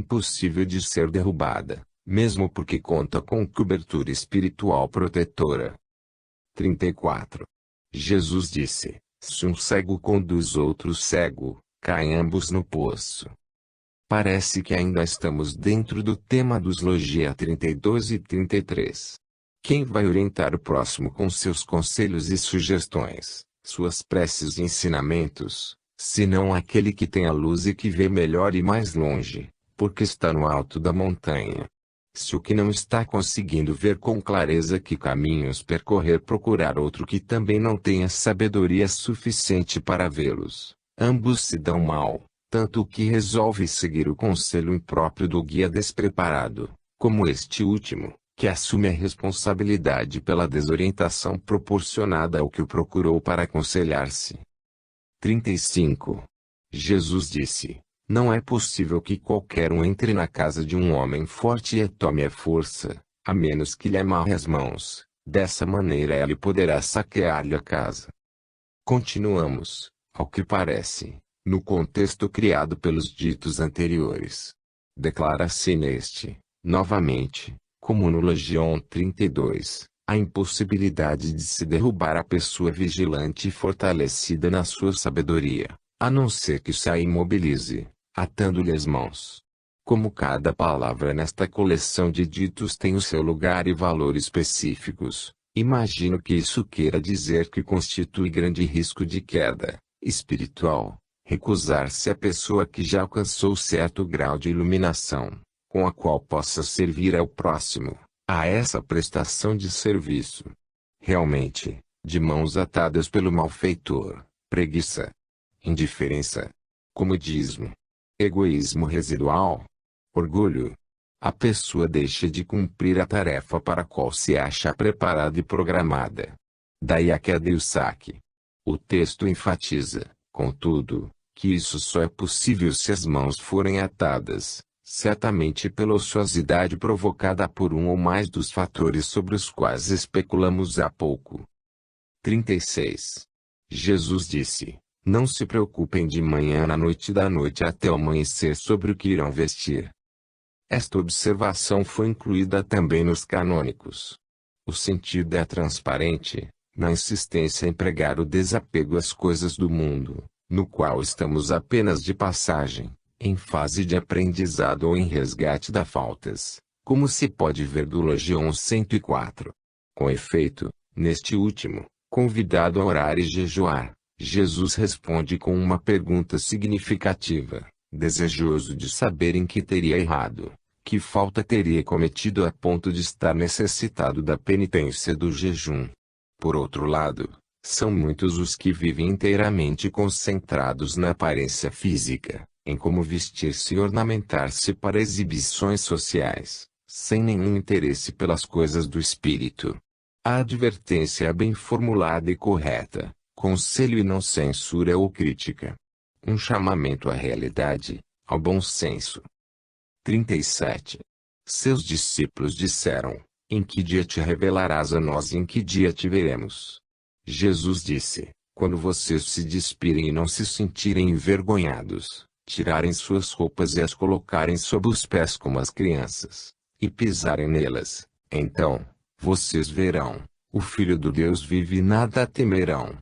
impossível de ser derrubada, mesmo porque conta com cobertura espiritual protetora. 34. Jesus disse: se um cego conduz outro cego, caem ambos no poço. Parece que ainda estamos dentro do tema dos Logia 32 e 33. Quem vai orientar o próximo com seus conselhos e sugestões, suas preces e ensinamentos, senão aquele que tem a luz e que vê melhor e mais longe, porque está no alto da montanha? Se o que não está conseguindo ver com clareza que caminhos percorrer, procurar outro que também não tenha sabedoria suficiente para vê-los, ambos se dão mal, tanto o que resolve seguir o conselho impróprio do guia despreparado, como este último, que assume a responsabilidade pela desorientação proporcionada ao que o procurou para aconselhar-se. 35. Jesus disse: não é possível que qualquer um entre na casa de um homem forte e tome a força, a menos que lhe amarre as mãos. Dessa maneira ele poderá saquear-lhe a casa. Continuamos, ao que parece, no contexto criado pelos ditos anteriores. Declara-se neste, novamente, como no Legião 32, a impossibilidade de se derrubar a pessoa vigilante e fortalecida na sua sabedoria, a não ser que se a imobilize, atando-lhe as mãos. Como cada palavra nesta coleção de ditos tem o seu lugar e valor específicos, imagino que isso queira dizer que constitui grande risco de queda espiritual recusar-se a pessoa que já alcançou certo grau de iluminação, com a qual possa servir ao próximo, a essa prestação de serviço. Realmente, de mãos atadas pelo malfeitor, preguiça, indiferença, comodismo, egoísmo residual, orgulho, a pessoa deixa de cumprir a tarefa para a qual se acha preparada e programada. Daí a queda e o saque. O texto enfatiza, contudo, que isso só é possível se as mãos forem atadas, certamente pela ociosidade provocada por um ou mais dos fatores sobre os quais especulamos há pouco. 36. Jesus disse: não se preocupem de manhã à noite e da noite até o amanhecer sobre o que irão vestir. Esta observação foi incluída também nos canônicos. O sentido é transparente, na insistência em pregar o desapego às coisas do mundo, no qual estamos apenas de passagem, em fase de aprendizado ou em resgate das faltas, como se pode ver do Legião 104. Com efeito, neste último, convidado a orar e jejuar, Jesus responde com uma pergunta significativa, desejoso de saber em que teria errado, que falta teria cometido a ponto de estar necessitado da penitência do jejum. Por outro lado, são muitos os que vivem inteiramente concentrados na aparência física, em como vestir-se e ornamentar-se para exibições sociais, sem nenhum interesse pelas coisas do espírito. A advertência é bem formulada e correta, conselho e não censura ou crítica. Um chamamento à realidade, ao bom senso. 37. Seus discípulos disseram: em que dia te revelarás a nós e em que dia te veremos? Jesus disse: quando vocês se despirem e não se sentirem envergonhados, tirarem suas roupas e as colocarem sob os pés como as crianças, e pisarem nelas, então, vocês verão, o Filho do Deus vive e nada temerão.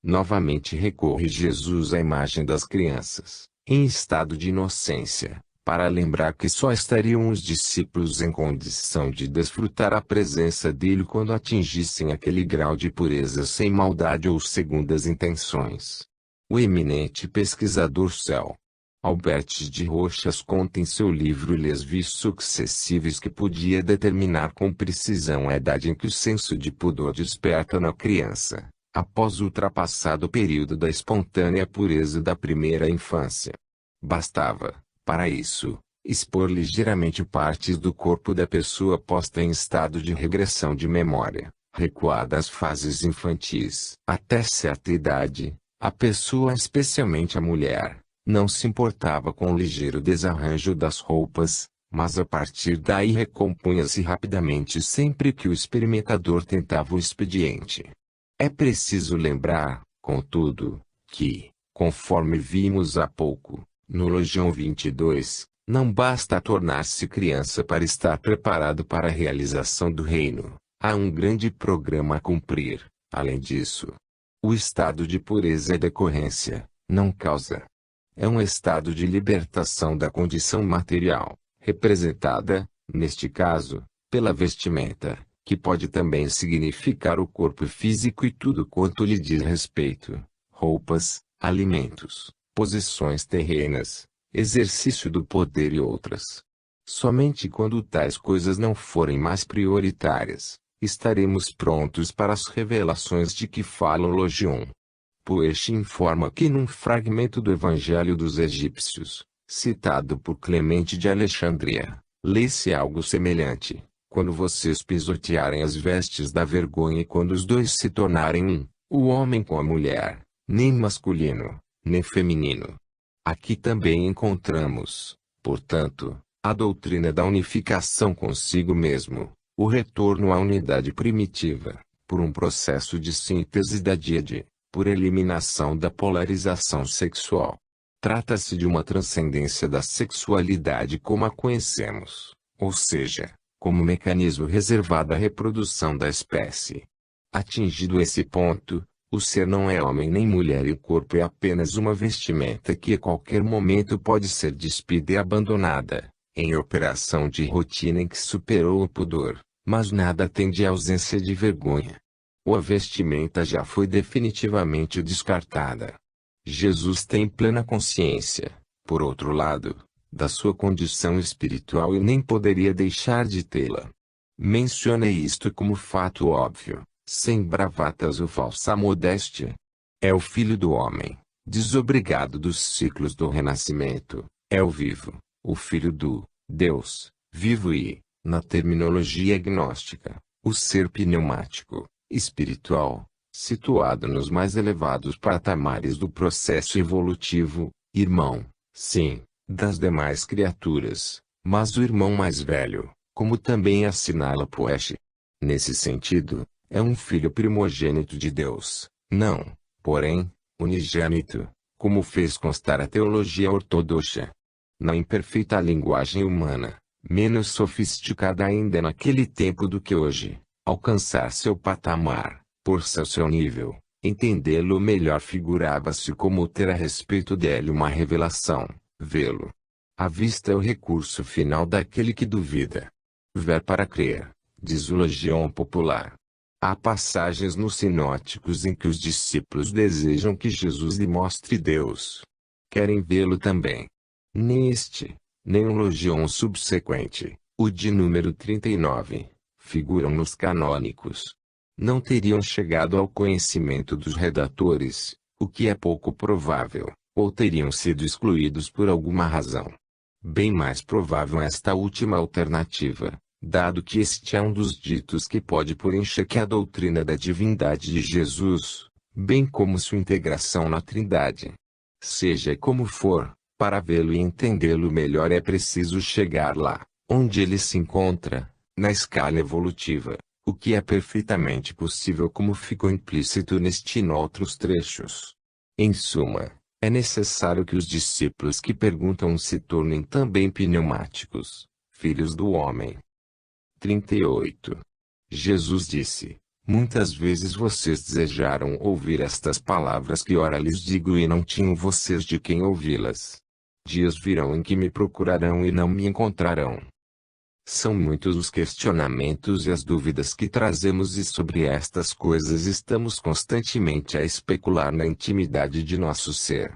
Novamente recorre Jesus à imagem das crianças, em estado de inocência, para lembrar que só estariam os discípulos em condição de desfrutar a presença dele quando atingissem aquele grau de pureza sem maldade ou segundas intenções. O eminente pesquisador Céu Albert de Rochas conta em seu livro Les Vices Successifs que podia determinar com precisão a idade em que o senso de pudor desperta na criança, após o ultrapassado período da espontânea pureza da primeira infância. Bastava, para isso, expor ligeiramente partes do corpo da pessoa posta em estado de regressão de memória, recuada às fases infantis. Até certa idade, a pessoa, especialmente a mulher, não se importava com o ligeiro desarranjo das roupas, mas a partir daí recompunha-se rapidamente sempre que o experimentador tentava o expediente. É preciso lembrar, contudo, que, conforme vimos há pouco, no Legião 22, Não basta tornar-se criança para estar preparado para a realização do reino. Há um grande programa a cumprir. Além disso, o estado de pureza é decorrência, não causa. É um estado de libertação da condição material, representada, neste caso, pela vestimenta, que pode também significar o corpo físico e tudo quanto lhe diz respeito: roupas, alimentos, posições terrenas, exercício do poder e outras. Somente quando tais coisas não forem mais prioritárias, estaremos prontos para as revelações de que fala o Logion. Poesch informa que num fragmento do Evangelho dos Egípcios, citado por Clemente de Alexandria, lê-se algo semelhante: quando vocês pisotearem as vestes da vergonha e quando os dois se tornarem um, o homem com a mulher, nem masculino, nem feminino. Aqui também encontramos, portanto, a doutrina da unificação consigo mesmo, o retorno à unidade primitiva, por um processo de síntese da díade, por eliminação da polarização sexual. Trata-se de uma transcendência da sexualidade como a conhecemos, ou seja, como mecanismo reservado à reprodução da espécie. Atingido esse ponto, o ser não é homem nem mulher e o corpo é apenas uma vestimenta que a qualquer momento pode ser despida e abandonada, em operação de rotina em que superou o pudor, mas nada tem de ausência de vergonha. A vestimenta já foi definitivamente descartada. Jesus tem plena consciência, por outro lado, da sua condição espiritual e nem poderia deixar de tê-la. Mencionei isto como fato óbvio, sem bravatas ou falsa modéstia. É o Filho do Homem, desobrigado dos ciclos do renascimento, é o vivo, o Filho do Deus, vivo e, na terminologia gnóstica, o ser pneumático, espiritual, situado nos mais elevados patamares do processo evolutivo, irmão, sim, das demais criaturas, mas o irmão mais velho, como também assinala Poesch. Nesse sentido, é um filho primogênito de Deus, não, porém, unigênito, como fez constar a teologia ortodoxa. Na imperfeita linguagem humana, menos sofisticada ainda naquele tempo do que hoje, alcançar seu patamar, por seu nível, entendê-lo melhor figurava-se como ter a respeito dele uma revelação, vê-lo. A vista é o recurso final daquele que duvida. Ver para crer, diz o Logion popular. Há passagens nos sinóticos em que os discípulos desejam que Jesus lhe mostre Deus. Querem vê-lo também. Nem este, nem o Logion subsequente, o de número 39, figuram nos canônicos. Não teriam chegado ao conhecimento dos redatores, o que é pouco provável, ou teriam sido excluídos por alguma razão. Bem mais provável esta última alternativa, dado que este é um dos ditos que pode pôr em xeque a doutrina da divindade de Jesus, bem como sua integração na Trindade. Seja como for, para vê-lo e entendê-lo melhor é preciso chegar lá, onde ele se encontra, na escala evolutiva, o que é perfeitamente possível como ficou implícito neste e noutros trechos. Em suma, é necessário que os discípulos que perguntam se tornem também pneumáticos, filhos do homem. 38. Jesus disse: muitas vezes vocês desejaram ouvir estas palavras que ora lhes digo e não tinham vocês de quem ouvi-las. Dias virão em que me procurarão e não me encontrarão. São muitos os questionamentos e as dúvidas que trazemos e sobre estas coisas estamos constantemente a especular na intimidade de nosso ser.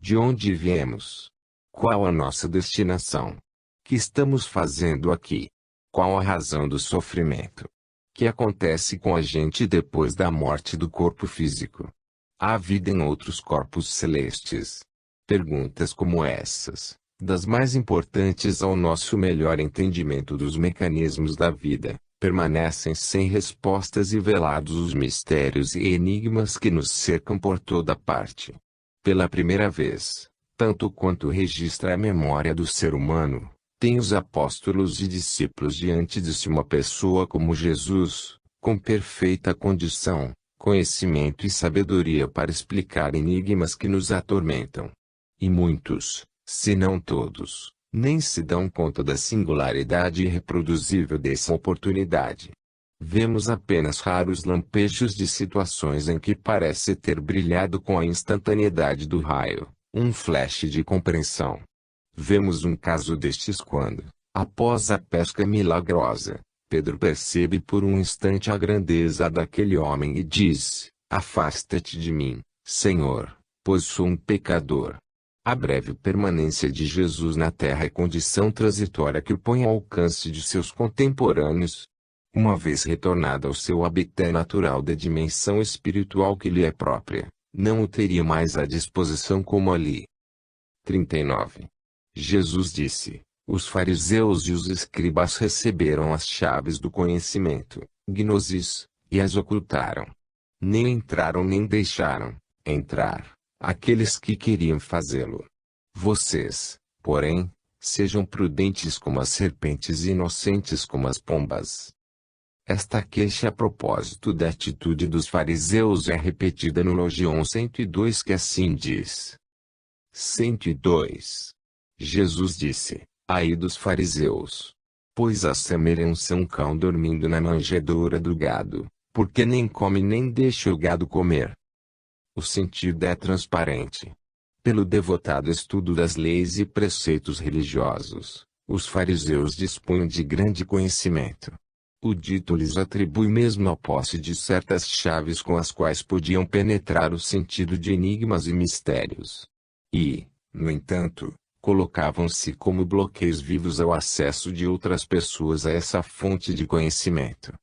De onde viemos? Qual a nossa destinação? Que estamos fazendo aqui? Qual a razão do sofrimento? Que acontece com a gente depois da morte do corpo físico? Há vida em outros corpos celestes? Perguntas como essas, das mais importantes ao nosso melhor entendimento dos mecanismos da vida, permanecem sem respostas e velados os mistérios e enigmas que nos cercam por toda parte. Pela primeira vez, tanto quanto registra a memória do ser humano, tem os apóstolos e discípulos diante de si uma pessoa como Jesus, com perfeita condição, conhecimento e sabedoria para explicar enigmas que nos atormentam. E muitos, se não todos, nem se dão conta da singularidade irreproduzível dessa oportunidade. Vemos apenas raros lampejos de situações em que parece ter brilhado com a instantaneidade do raio, um flash de compreensão. Vemos um caso destes quando, após a pesca milagrosa, Pedro percebe por um instante a grandeza daquele homem e diz: "Afasta-te de mim, Senhor, pois sou um pecador." A breve permanência de Jesus na terra é condição transitória que o põe ao alcance de seus contemporâneos. Uma vez retornado ao seu habitat natural da dimensão espiritual que lhe é própria, não o teria mais à disposição como ali. 39. Jesus disse: "Os fariseus e os escribas receberam as chaves do conhecimento, gnosis, e as ocultaram. Nem entraram nem deixaram entrar aqueles que queriam fazê-lo. Vocês, porém, sejam prudentes como as serpentes e inocentes como as pombas." Esta queixa a propósito da atitude dos fariseus é repetida no Logion 102, que assim diz. 102. Jesus disse: "Ai dos fariseus! Pois assemelham-se a um cão dormindo na manjedoura do gado, porque nem come nem deixa o gado comer." O sentido é transparente. Pelo devotado estudo das leis e preceitos religiosos, os fariseus dispunham de grande conhecimento. O dito lhes atribui mesmo a posse de certas chaves com as quais podiam penetrar o sentido de enigmas e mistérios. E, no entanto, colocavam-se como bloqueios vivos ao acesso de outras pessoas a essa fonte de conhecimento.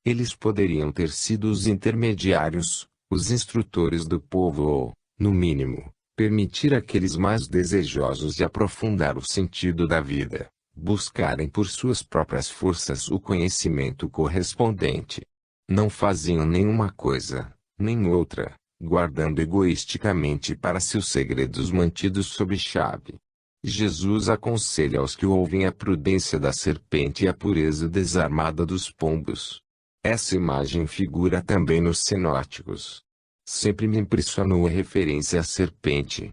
Eles poderiam ter sido os intermediários, os instrutores do povo ou, no mínimo, permitir àqueles mais desejosos de aprofundar o sentido da vida buscarem por suas próprias forças o conhecimento correspondente. Não faziam nenhuma coisa, nem outra, guardando egoisticamente para si os segredos mantidos sob chave. Jesus aconselha aos que ouvem a prudência da serpente e a pureza desarmada dos pombos. Essa imagem figura também nos sinóticos. Sempre me impressionou a referência à serpente.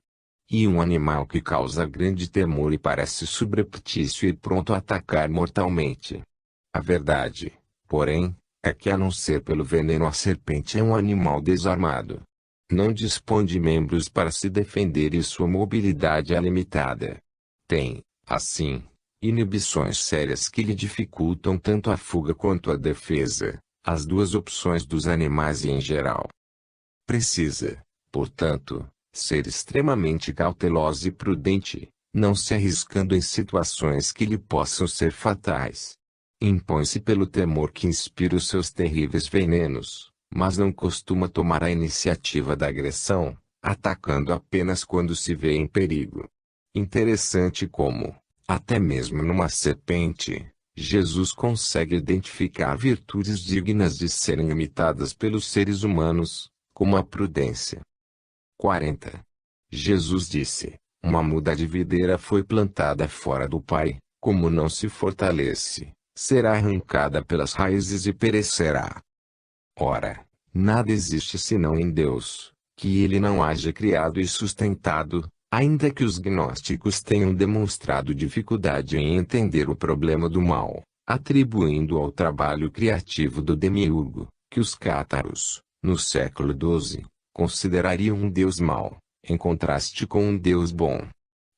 E um animal que causa grande temor e parece subreptício e pronto a atacar mortalmente. A verdade, porém, é que a não ser pelo veneno a serpente é um animal desarmado. Não dispõe de membros para se defender e sua mobilidade é limitada. Tem, assim, inibições sérias que lhe dificultam tanto a fuga quanto a defesa, as duas opções dos animais e em geral. Precisa, portanto, ser extremamente cauteloso e prudente, não se arriscando em situações que lhe possam ser fatais. Impõe-se pelo temor que inspira os seus terríveis venenos, mas não costuma tomar a iniciativa da agressão, atacando apenas quando se vê em perigo. Interessante como, até mesmo numa serpente, Jesus consegue identificar virtudes dignas de serem imitadas pelos seres humanos, como a prudência. 40. Jesus disse: "Uma muda de videira foi plantada fora do Pai, como não se fortalece, será arrancada pelas raízes e perecerá." Ora, nada existe senão em Deus, que Ele não haja criado e sustentado, ainda que os gnósticos tenham demonstrado dificuldade em entender o problema do mal, atribuindo ao trabalho criativo do demiurgo, que os cátaros, no século XII, considerariam um Deus mau, em contraste com um Deus bom.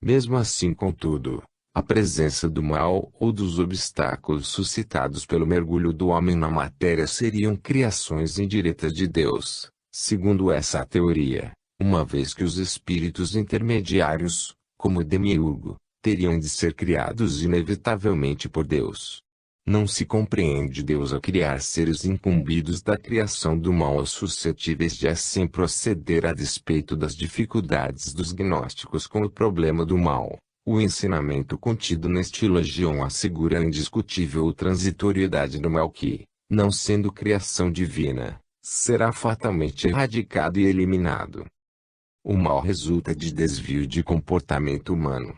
Mesmo assim, contudo, a presença do mal ou dos obstáculos suscitados pelo mergulho do homem na matéria seriam criações indiretas de Deus, segundo essa teoria, uma vez que os espíritos intermediários, como o demiurgo, teriam de ser criados inevitavelmente por Deus. Não se compreende Deus a criar seres incumbidos da criação do mal ou suscetíveis de assim proceder a despeito das dificuldades dos gnósticos com o problema do mal. O ensinamento contido neste Logion assegura a indiscutível transitoriedade do mal que, não sendo criação divina, será fatalmente erradicado e eliminado. O mal resulta de desvio de comportamento humano.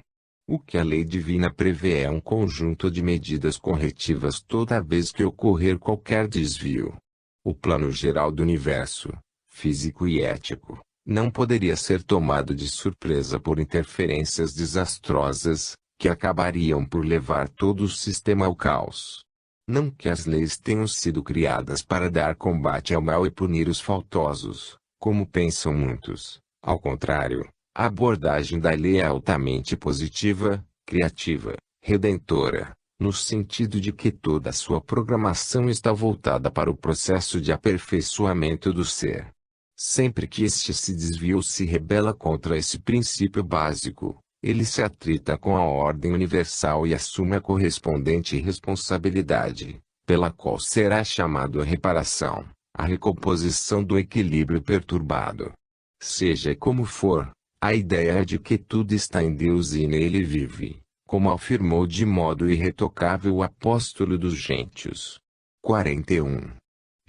O que a lei divina prevê é um conjunto de medidas corretivas toda vez que ocorrer qualquer desvio. O plano geral do universo, físico e ético, não poderia ser tomado de surpresa por interferências desastrosas, que acabariam por levar todo o sistema ao caos. Não que as leis tenham sido criadas para dar combate ao mal e punir os faltosos, como pensam muitos. Ao contrário, a abordagem da lei é altamente positiva, criativa, redentora, no sentido de que toda a sua programação está voltada para o processo de aperfeiçoamento do ser. Sempre que este se desvia ou se rebela contra esse princípio básico, ele se atrita com a ordem universal e assume a correspondente responsabilidade, pela qual será chamado a reparação, a recomposição do equilíbrio perturbado. Seja como for, a ideia é de que tudo está em Deus e nele vive, como afirmou de modo irretocável o apóstolo dos gentios. 41.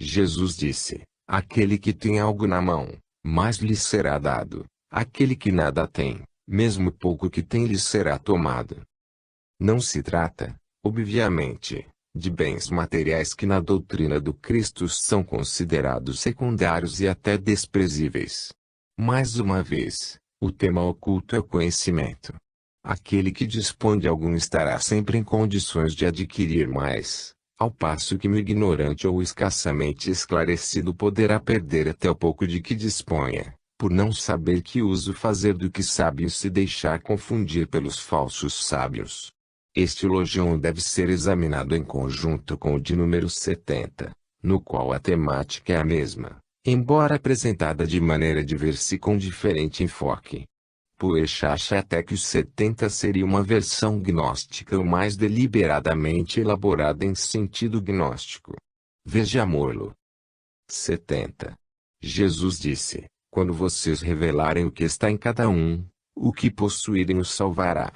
Jesus disse: aquele que tem algo na mão, mais lhe será dado; aquele que nada tem, mesmo pouco que tem lhe será tomado. Não se trata, obviamente, de bens materiais que na doutrina do Cristo são considerados secundários e até desprezíveis. Mais uma vez, o tema oculto é o conhecimento. Aquele que dispõe de algum estará sempre em condições de adquirir mais, ao passo que o ignorante ou escassamente esclarecido poderá perder até o pouco de que disponha, por não saber que uso fazer do que sabe e se deixar confundir pelos falsos sábios. Este logion deve ser examinado em conjunto com o de número 70, no qual a temática é a mesma, embora apresentada de maneira diversa e com diferente enfoque. Puech acha até que o 70 seria uma versão gnóstica ou mais deliberadamente elaborada em sentido gnóstico. Veja Morlo. 70. Jesus disse: quando vocês revelarem o que está em cada um, o que possuírem os salvará.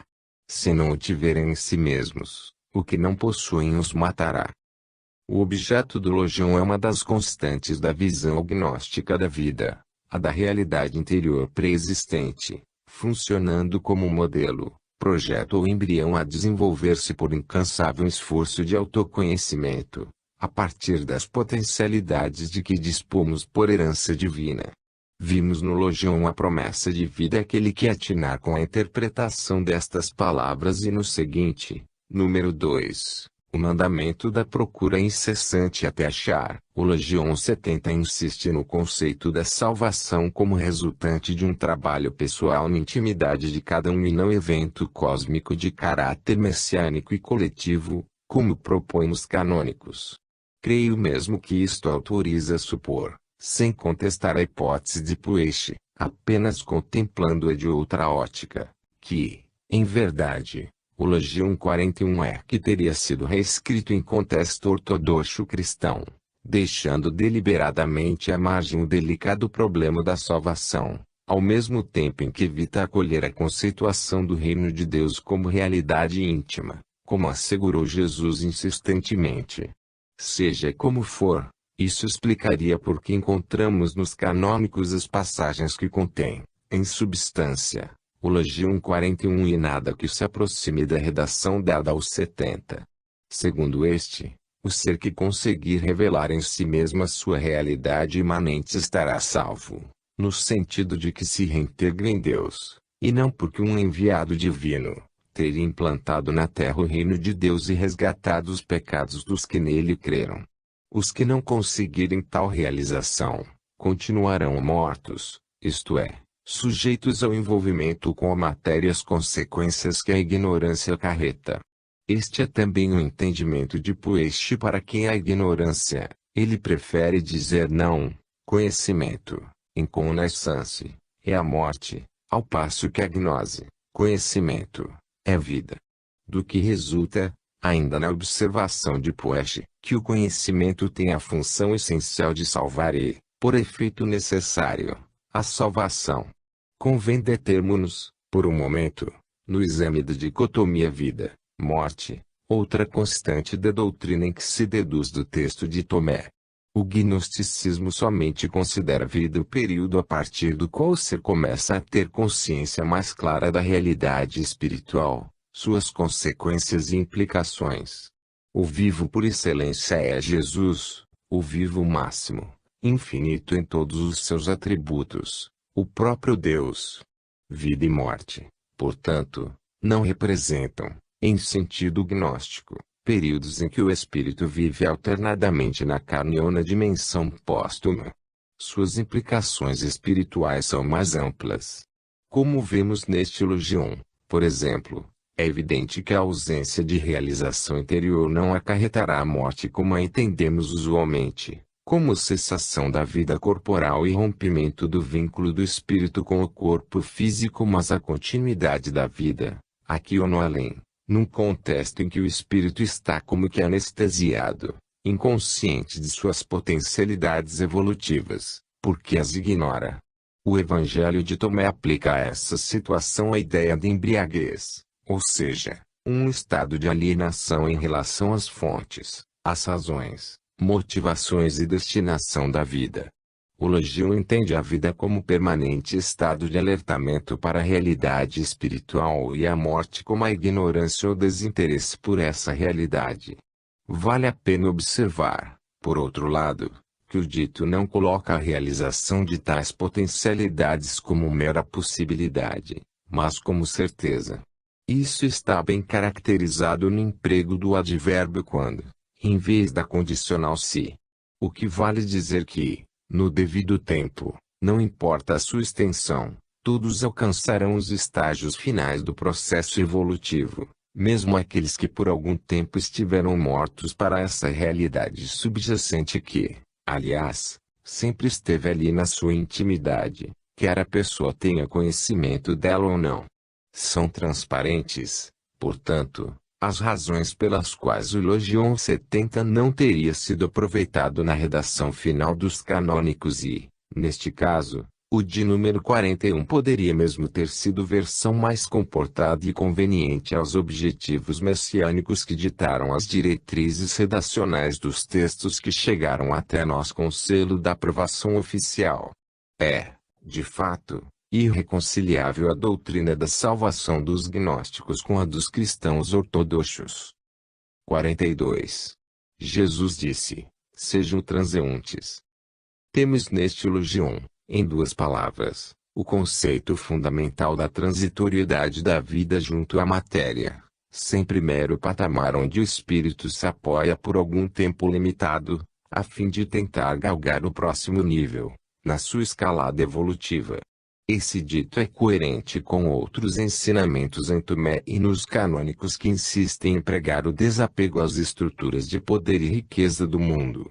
Se não o tiverem em si mesmos, o que não possuem os matará. O objeto do logion é uma das constantes da visão gnóstica da vida, a da realidade interior pré-existente, funcionando como modelo, projeto ou embrião a desenvolver-se por incansável esforço de autoconhecimento, a partir das potencialidades de que dispomos por herança divina. Vimos no logion a promessa de vida àquele que atinar com a interpretação destas palavras e no seguinte, número 2, o mandamento da procura incessante até achar. O logion 70 insiste no conceito da salvação como resultante de um trabalho pessoal na intimidade de cada um e não evento cósmico de caráter messiânico e coletivo, como propõem os canônicos. Creio mesmo que isto autoriza a supor, sem contestar a hipótese de Puech, apenas contemplando-a de outra ótica, que, em verdade, o logion 41 é que teria sido reescrito em contexto ortodoxo cristão, deixando deliberadamente à margem o delicado problema da salvação, ao mesmo tempo em que evita acolher a conceituação do reino de Deus como realidade íntima, como assegurou Jesus insistentemente. Seja como for, isso explicaria por que encontramos nos canônicos as passagens que contêm, em substância, o logion 41 e nada que se aproxime da redação dada aos 70. Segundo este, o ser que conseguir revelar em si mesmo a sua realidade imanente estará salvo, no sentido de que se reintegra em Deus, e não porque um enviado divino teria implantado na terra o reino de Deus e resgatado os pecados dos que nele creram. Os que não conseguirem tal realização, continuarão mortos, isto é, sujeitos ao envolvimento com a matéria e as consequências que a ignorância acarreta. Este é também o entendimento de Puech para quem a ignorância, ele prefere dizer não, conhecimento, em connaissance, é a morte, ao passo que a gnose, conhecimento, é vida. Do que resulta, ainda na observação de Puech, que o conhecimento tem a função essencial de salvar e, por efeito necessário, a salvação. Convém determos-nos, por um momento, no exame da dicotomia vida-morte, outra constante da doutrina em que se deduz do texto de Tomé. O gnosticismo somente considera a vida o período a partir do qual o ser começa a ter consciência mais clara da realidade espiritual, suas consequências e implicações. O vivo por excelência é Jesus, o vivo máximo, infinito em todos os seus atributos, o próprio Deus. Vida e morte, portanto, não representam, em sentido gnóstico, períodos em que o espírito vive alternadamente na carne ou na dimensão póstuma. Suas implicações espirituais são mais amplas. Como vemos neste Logion, por exemplo, é evidente que a ausência de realização interior não acarretará a morte como a entendemos usualmente, como cessação da vida corporal e rompimento do vínculo do espírito com o corpo físico, mas a continuidade da vida, aqui ou no além, num contexto em que o espírito está como que anestesiado, inconsciente de suas potencialidades evolutivas, porque as ignora. O Evangelho de Tomé aplica a essa situação a ideia de embriaguez, ou seja, um estado de alienação em relação às fontes, às razões, motivações e destinação da vida. O Logion entende a vida como permanente estado de alertamento para a realidade espiritual e a morte como a ignorância ou desinteresse por essa realidade. Vale a pena observar, por outro lado, que o dito não coloca a realização de tais potencialidades como mera possibilidade, mas como certeza. Isso está bem caracterizado no emprego do advérbio quando, em vez da condicional se. O que vale dizer que, no devido tempo, não importa a sua extensão, todos alcançarão os estágios finais do processo evolutivo, mesmo aqueles que por algum tempo estiveram mortos para essa realidade subjacente que, aliás, sempre esteve ali na sua intimidade, quer a pessoa tenha conhecimento dela ou não. São transparentes, portanto, as razões pelas quais o Logion 70 não teria sido aproveitado na redação final dos canônicos e, neste caso, o de número 41 poderia mesmo ter sido versão mais comportada e conveniente aos objetivos messiânicos que ditaram as diretrizes redacionais dos textos que chegaram até nós com o selo da aprovação oficial. É, de fato, irreconciliável a doutrina da salvação dos gnósticos com a dos cristãos ortodoxos. 42. Jesus disse: sejam transeuntes. Temos neste Logion, em duas palavras, o conceito fundamental da transitoriedade da vida junto à matéria, sempre mero patamar onde o espírito se apoia por algum tempo limitado, a fim de tentar galgar o próximo nível, na sua escalada evolutiva. Esse dito é coerente com outros ensinamentos em Tomé e nos canônicos que insistem em pregar o desapego às estruturas de poder e riqueza do mundo.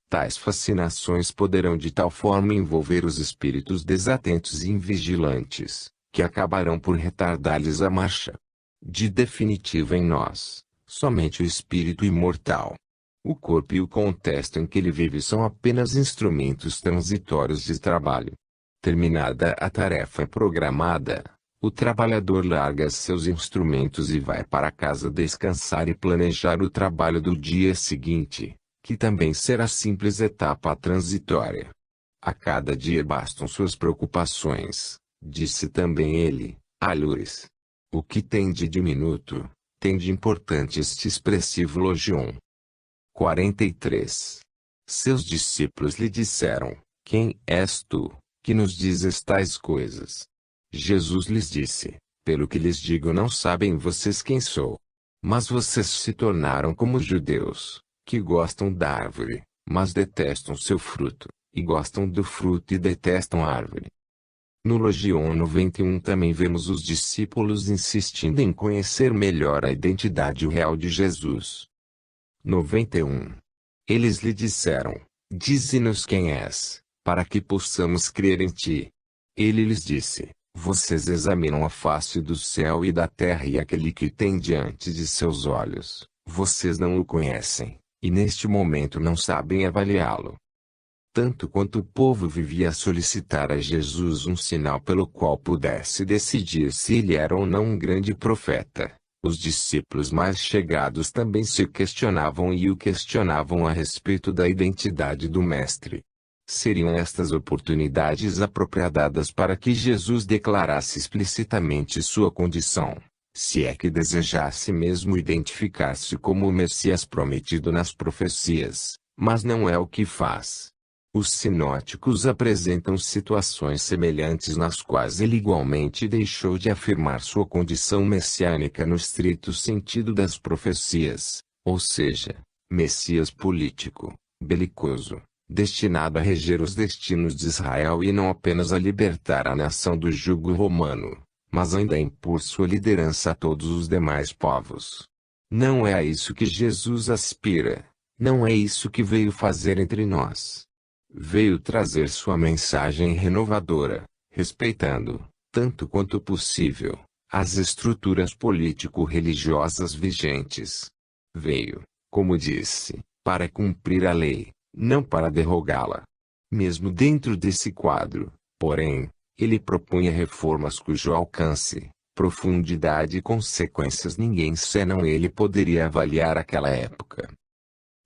Tais fascinações poderão de tal forma envolver os espíritos desatentos e invigilantes, que acabarão por retardar-lhes a marcha. De definitivo em nós, somente o espírito imortal. O corpo e o contexto em que ele vive são apenas instrumentos transitórios de trabalho. Terminada a tarefa programada, o trabalhador larga seus instrumentos e vai para casa descansar e planejar o trabalho do dia seguinte, que também será simples etapa transitória. A cada dia bastam suas preocupações, disse também ele, Alures. O que tem de diminuto, tem de importante este expressivo Logion. 43. Seus discípulos lhe disseram: quem és tu, que nos dizes tais coisas? Jesus lhes disse: pelo que lhes digo, não sabem vocês quem sou. Mas vocês se tornaram como os judeus, que gostam da árvore, mas detestam seu fruto, e gostam do fruto e detestam a árvore. No Logion 91 também vemos os discípulos insistindo em conhecer melhor a identidade real de Jesus. 91. Eles lhe disseram: dize-nos quem és, para que possamos crer em ti. Ele lhes disse: vocês examinam a face do céu e da terra e aquele que tem diante de seus olhos, vocês não o conhecem, e neste momento não sabem avaliá-lo. Tanto quanto o povo vivia a solicitar a Jesus um sinal pelo qual pudesse decidir se ele era ou não um grande profeta, os discípulos mais chegados também se questionavam e o questionavam a respeito da identidade do Mestre. Seriam estas oportunidades apropriadas para que Jesus declarasse explicitamente sua condição, se é que desejasse mesmo identificar-se como o Messias prometido nas profecias, mas não é o que faz. Os sinóticos apresentam situações semelhantes nas quais ele igualmente deixou de afirmar sua condição messiânica no estrito sentido das profecias, ou seja, Messias político, belicoso, destinado a reger os destinos de Israel e não apenas a libertar a nação do jugo romano, mas ainda a impor sua liderança a todos os demais povos. Não é a isso que Jesus aspira, não é isso que veio fazer entre nós. Veio trazer sua mensagem renovadora, respeitando, tanto quanto possível, as estruturas político-religiosas vigentes. Veio, como disse, para cumprir a lei, não para derrogá-la. Mesmo dentro desse quadro, porém, ele propunha reformas cujo alcance, profundidade e consequências ninguém senão ele poderia avaliar àquela época.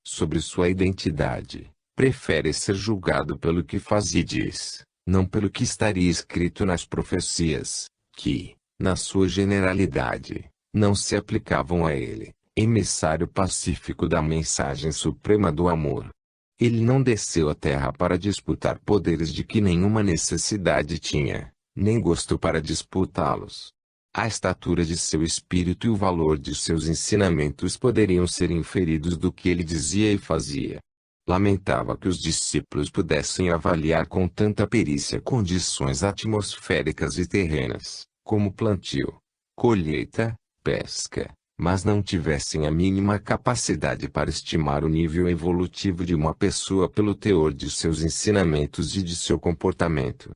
Sobre sua identidade, prefere ser julgado pelo que faz e diz, não pelo que estaria escrito nas profecias, que, na sua generalidade, não se aplicavam a ele, emissário pacífico da mensagem suprema do amor. Ele não desceu à terra para disputar poderes de que nenhuma necessidade tinha, nem gosto para disputá-los. A estatura de seu espírito e o valor de seus ensinamentos poderiam ser inferidos do que ele dizia e fazia. Lamentava que os discípulos pudessem avaliar com tanta perícia condições atmosféricas e terrenas, como plantio, colheita, pesca, mas não tivessem a mínima capacidade para estimar o nível evolutivo de uma pessoa pelo teor de seus ensinamentos e de seu comportamento.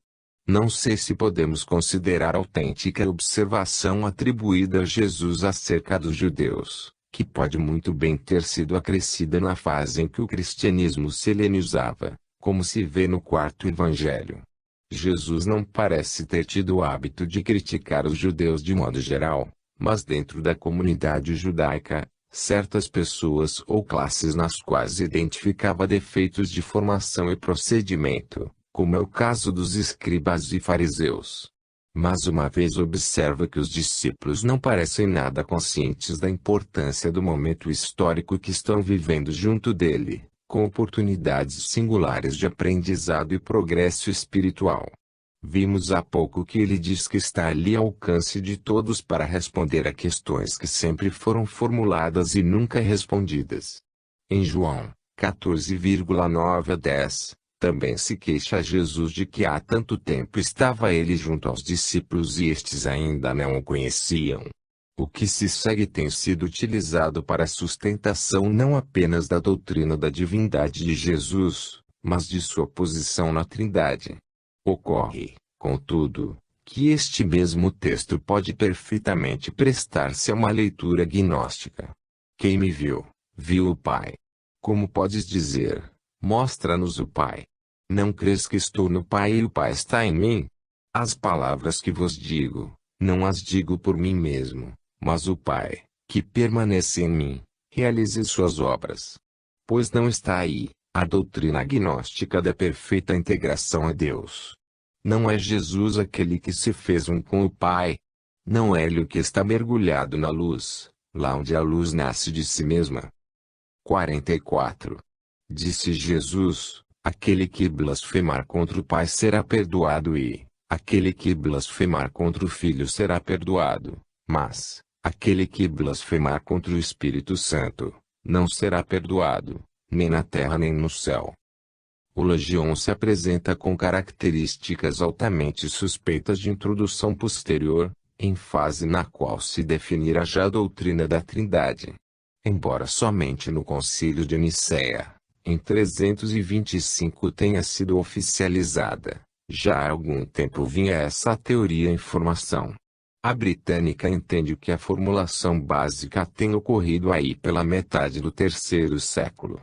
Não sei se podemos considerar autêntica a observação atribuída a Jesus acerca dos judeus, que pode muito bem ter sido acrescida na fase em que o cristianismo se helenizava, como se vê no quarto evangelho. Jesus não parece ter tido o hábito de criticar os judeus de modo geral, mas dentro da comunidade judaica, certas pessoas ou classes nas quais identificava defeitos de formação e procedimento, como é o caso dos escribas e fariseus. Mas uma vez observa que os discípulos não parecem nada conscientes da importância do momento histórico que estão vivendo junto dele, com oportunidades singulares de aprendizado e progresso espiritual. Vimos há pouco que ele diz que está ali ao alcance de todos para responder a questões que sempre foram formuladas e nunca respondidas. Em João 14,9 a 10, também se queixa Jesus de que há tanto tempo estava ele junto aos discípulos e estes ainda não o conheciam. O que se segue tem sido utilizado para a sustentação não apenas da doutrina da divindade de Jesus, mas de sua posição na Trindade. Ocorre, contudo, que este mesmo texto pode perfeitamente prestar-se a uma leitura gnóstica. Quem me viu, viu o Pai. Como podes dizer, mostra-nos o Pai? Não crês que estou no Pai e o Pai está em mim? As palavras que vos digo, não as digo por mim mesmo, mas o Pai, que permanece em mim, realize suas obras. Pois não está aí a doutrina gnóstica da perfeita integração a Deus. Não é Jesus aquele que se fez um com o Pai? Não é ele o que está mergulhado na luz, lá onde a luz nasce de si mesma? 44. Disse Jesus, aquele que blasfemar contra o Pai será perdoado e, aquele que blasfemar contra o Filho será perdoado, mas, aquele que blasfemar contra o Espírito Santo, não será perdoado, nem na terra nem no céu. O Legion se apresenta com características altamente suspeitas de introdução posterior, em fase na qual se definirá já a doutrina da Trindade. Embora somente no Concílio de Nicéia, em 325 tenha sido oficializada, já há algum tempo vinha essa teoria em formação. A britânica entende que a formulação básica tem ocorrido aí pela metade do terceiro século.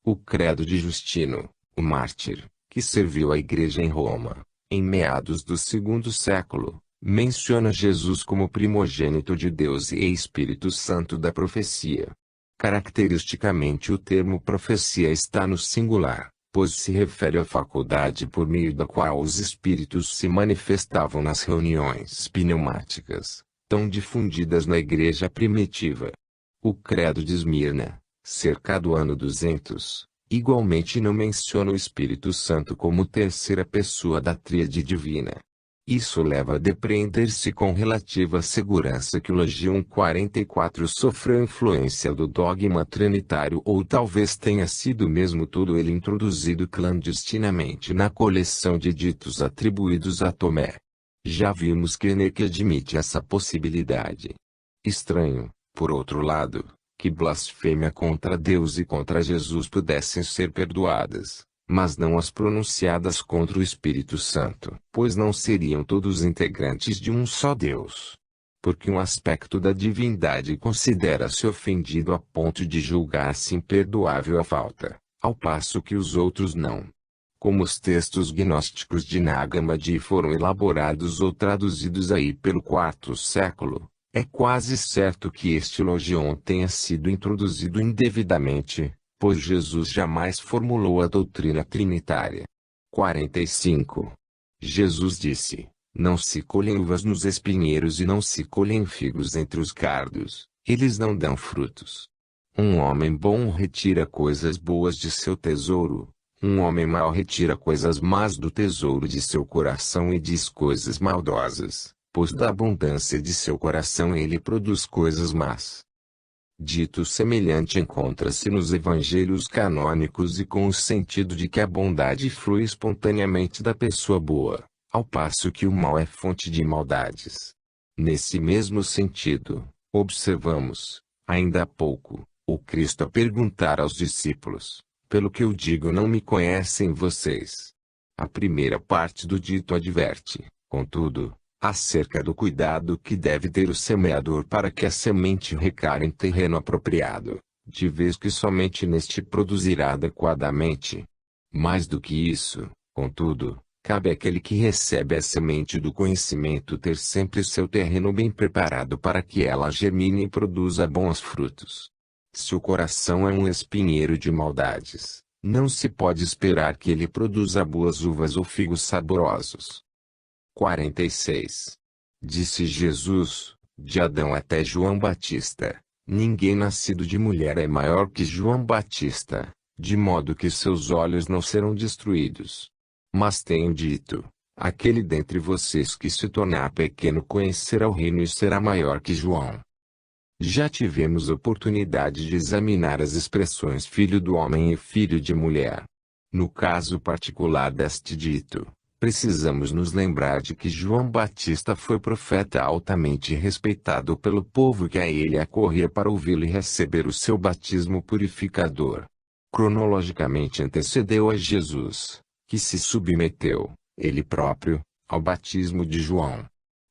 O credo de Justino, o mártir, que serviu a Igreja em Roma, em meados do segundo século, menciona Jesus como primogênito de Deus e Espírito Santo da profecia. Caracteristicamente o termo profecia está no singular, pois se refere à faculdade por meio da qual os espíritos se manifestavam nas reuniões pneumáticas, tão difundidas na igreja primitiva. O credo de Esmirna, cerca do ano 200, Igualmente não menciona o Espírito Santo como terceira pessoa da tríade divina. Isso leva a depreender-se com relativa segurança que o Legião 44 sofreu influência do dogma trinitário ou talvez tenha sido mesmo todo ele introduzido clandestinamente na coleção de ditos atribuídos a Tomé. Já vimos que Eneque admite essa possibilidade. Estranho, por outro lado, que blasfêmia contra Deus e contra Jesus pudessem ser perdoadas, mas não as pronunciadas contra o Espírito Santo, pois não seriam todos integrantes de um só Deus. Porque um aspecto da divindade considera-se ofendido a ponto de julgar-se imperdoável a falta, ao passo que os outros não. Como os textos gnósticos de Nag Hammadi foram elaborados ou traduzidos aí pelo IV século, é quase certo que este logion tenha sido introduzido indevidamente, pois Jesus jamais formulou a doutrina trinitária. 45. Jesus disse: não se colhem uvas nos espinheiros e não se colhem figos entre os cardos, eles não dão frutos. Um homem bom retira coisas boas de seu tesouro, um homem mau retira coisas más do tesouro de seu coração e diz coisas maldosas, pois da abundância de seu coração ele produz coisas más. Dito semelhante encontra-se nos evangelhos canônicos e com o sentido de que a bondade flui espontaneamente da pessoa boa, ao passo que o mal é fonte de maldades. Nesse mesmo sentido, observamos, ainda há pouco, o Cristo a perguntar aos discípulos: pelo que eu digo não me conhecem vocês. A primeira parte do dito adverte, contudo, acerca do cuidado que deve ter o semeador para que a semente recaia em terreno apropriado, de vez que somente neste produzirá adequadamente. Mais do que isso, contudo, cabe àquele que recebe a semente do conhecimento ter sempre seu terreno bem preparado para que ela germine e produza bons frutos. Se o coração é um espinheiro de maldades, não se pode esperar que ele produza boas uvas ou figos saborosos. 46. Disse Jesus: de Adão até João Batista, ninguém nascido de mulher é maior que João Batista, de modo que seus olhos não serão destruídos. Mas tenho dito: aquele dentre vocês que se tornar pequeno conhecerá o reino e será maior que João. Já tivemos oportunidade de examinar as expressões filho do homem e filho de mulher. No caso particular deste dito, precisamos nos lembrar de que João Batista foi profeta altamente respeitado pelo povo que a ele acorria para ouvi-lo e receber o seu batismo purificador. Cronologicamente antecedeu a Jesus, que se submeteu, ele próprio, ao batismo de João.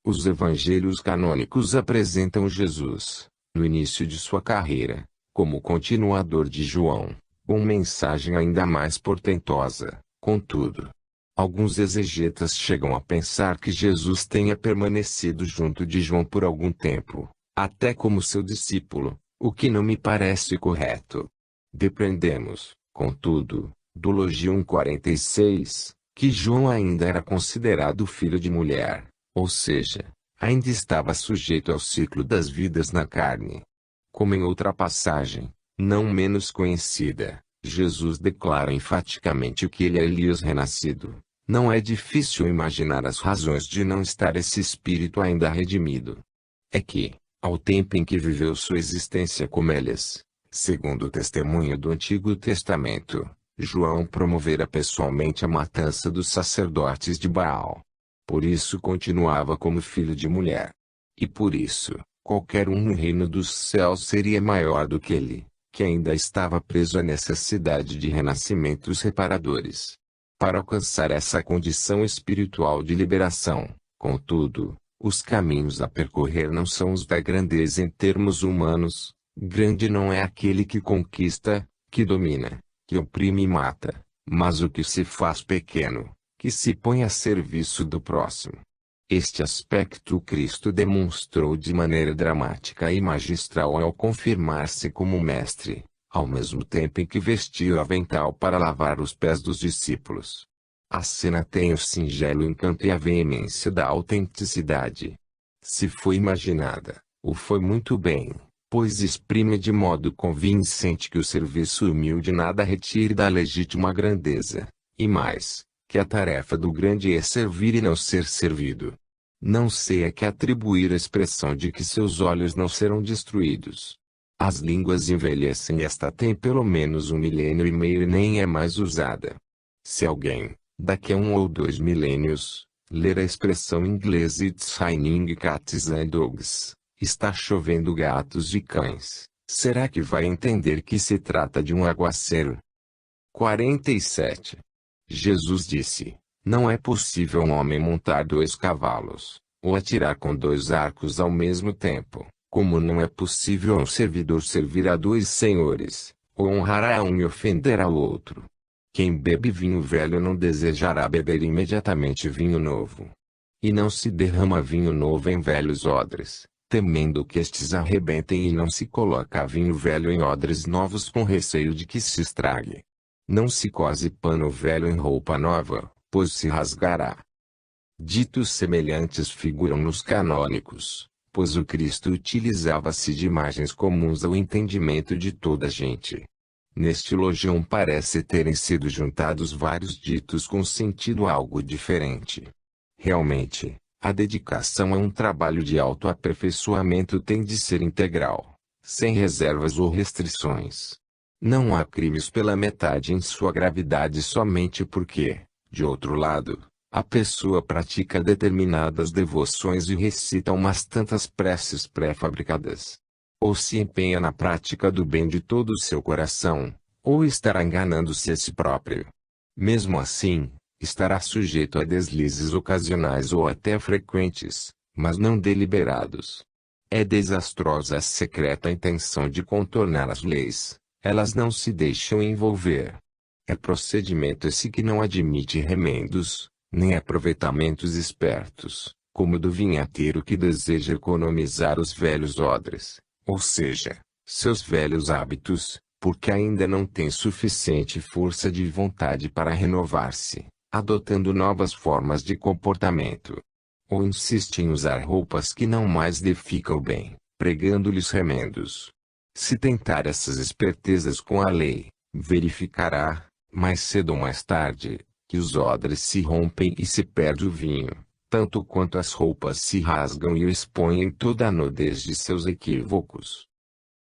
Os evangelhos canônicos apresentam Jesus, no início de sua carreira, como continuador de João, com mensagem ainda mais portentosa. Contudo, alguns exegetas chegam a pensar que Jesus tenha permanecido junto de João por algum tempo, até como seu discípulo, o que não me parece correto. Depreendemos, contudo, do Logium 46, que João ainda era considerado filho de mulher, ou seja, ainda estava sujeito ao ciclo das vidas na carne. Como em outra passagem, não menos conhecida, Jesus declara enfaticamente que ele é Elias renascido. Não é difícil imaginar as razões de não estar esse espírito ainda redimido. É que, ao tempo em que viveu sua existência como Elias, segundo o testemunho do Antigo Testamento, João promovera pessoalmente a matança dos sacerdotes de Baal. Por isso continuava como filho de mulher. E por isso, qualquer um no reino dos céus seria maior do que ele, que ainda estava preso à necessidade de renascimentos reparadores. Para alcançar essa condição espiritual de liberação, contudo, os caminhos a percorrer não são os da grandeza em termos humanos. Grande não é aquele que conquista, que domina, que oprime e mata, mas o que se faz pequeno, que se põe a serviço do próximo. Este aspecto Cristo demonstrou de maneira dramática e magistral ao confirmar-se como mestre, ao mesmo tempo em que vestia o avental para lavar os pés dos discípulos. A cena tem o singelo encanto e a veemência da autenticidade. Se foi imaginada, o foi muito bem, pois exprime de modo convincente que o serviço humilde nada retire da legítima grandeza, e mais, que a tarefa do grande é servir e não ser servido. Não sei a que atribuir a expressão de que seus olhos não serão destruídos. As línguas envelhecem e esta tem pelo menos 1,5 milênio e nem é mais usada. Se alguém, daqui a 1 ou 2 milênios, ler a expressão inglesa It's raining cats and dogs, está chovendo gatos e cães, será que vai entender que se trata de um aguaceiro? 47. Jesus disse: não é possível um homem montar 2 cavalos, ou atirar com 2 arcos ao mesmo tempo, como não é possível um servidor servir a 2 senhores, ou honrar a um e ofender ao outro. Quem bebe vinho velho não desejará beber imediatamente vinho novo. E não se derrama vinho novo em velhos odres, temendo que estes arrebentem, e não se coloca vinho velho em odres novos com receio de que se estrague. Não se cose pano velho em roupa nova, pois se rasgará. Ditos semelhantes figuram nos canônicos, pois o Cristo utilizava-se de imagens comuns ao entendimento de toda a gente. Neste logião parece terem sido juntados vários ditos com sentido algo diferente. Realmente, a dedicação a um trabalho de autoaperfeiçoamento tem de ser integral, sem reservas ou restrições. Não há crimes pela metade em sua gravidade somente porque, de outro lado, a pessoa pratica determinadas devoções e recita umas tantas preces pré-fabricadas. Ou se empenha na prática do bem de todo o seu coração, ou estará enganando-se a si próprio. Mesmo assim, estará sujeito a deslizes ocasionais ou até frequentes, mas não deliberados. É desastrosa a secreta intenção de contornar as leis, elas não se deixam envolver. É procedimento esse que não admite remendos, nem aproveitamentos espertos, como o do vinhateiro que deseja economizar os velhos odres, ou seja, seus velhos hábitos, porque ainda não tem suficiente força de vontade para renovar-se, adotando novas formas de comportamento. Ou insiste em usar roupas que não mais lhe ficam bem, pregando-lhes remendos. Se tentar essas espertezas com a lei, verificará, mais cedo ou mais tarde, que os odres se rompem e se perde o vinho, tanto quanto as roupas se rasgam e o expõem toda a nudez de seus equívocos.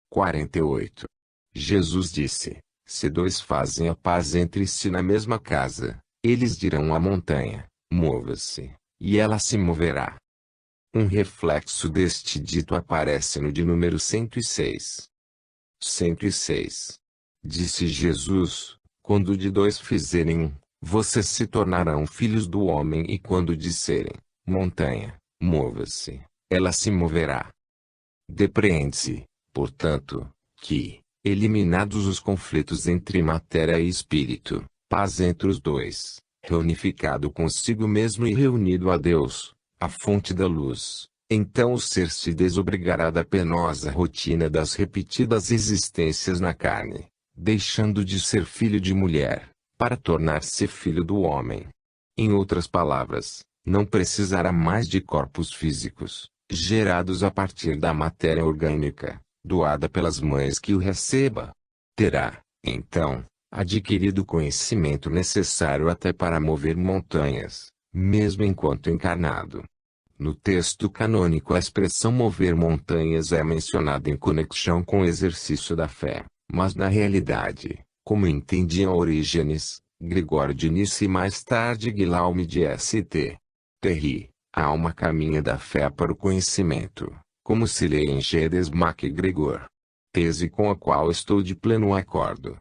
48. Jesus disse: se 2 fazem a paz entre si na mesma casa, eles dirão à montanha: mova-se, e ela se moverá. Um reflexo deste dito aparece no de número 106. 106. Disse Jesus: quando de 2 fizerem um, vocês se tornarão filhos do homem, e quando disserem: montanha, mova-se, ela se moverá. Depreende-se, portanto, que, eliminados os conflitos entre matéria e espírito, paz entre os 2, reunificado consigo mesmo e reunido a Deus, a fonte da luz, então o ser se desobrigará da penosa rotina das repetidas existências na carne, deixando de ser filho de mulher, para tornar-se filho do homem. Em outras palavras, não precisará mais de corpos físicos, gerados a partir da matéria orgânica, doada pelas mães que o receba. Terá, então, adquirido o conhecimento necessário até para mover montanhas, mesmo enquanto encarnado. No texto canônico a expressão mover montanhas é mencionada em conexão com o exercício da fé, mas na realidade, como entendiam Orígenes, Gregório de Nice e mais tarde Guillaume de St. Terry, a alma caminha da fé para o conhecimento, como se lê em Gedes MacGregor. Tese com a qual estou de pleno acordo.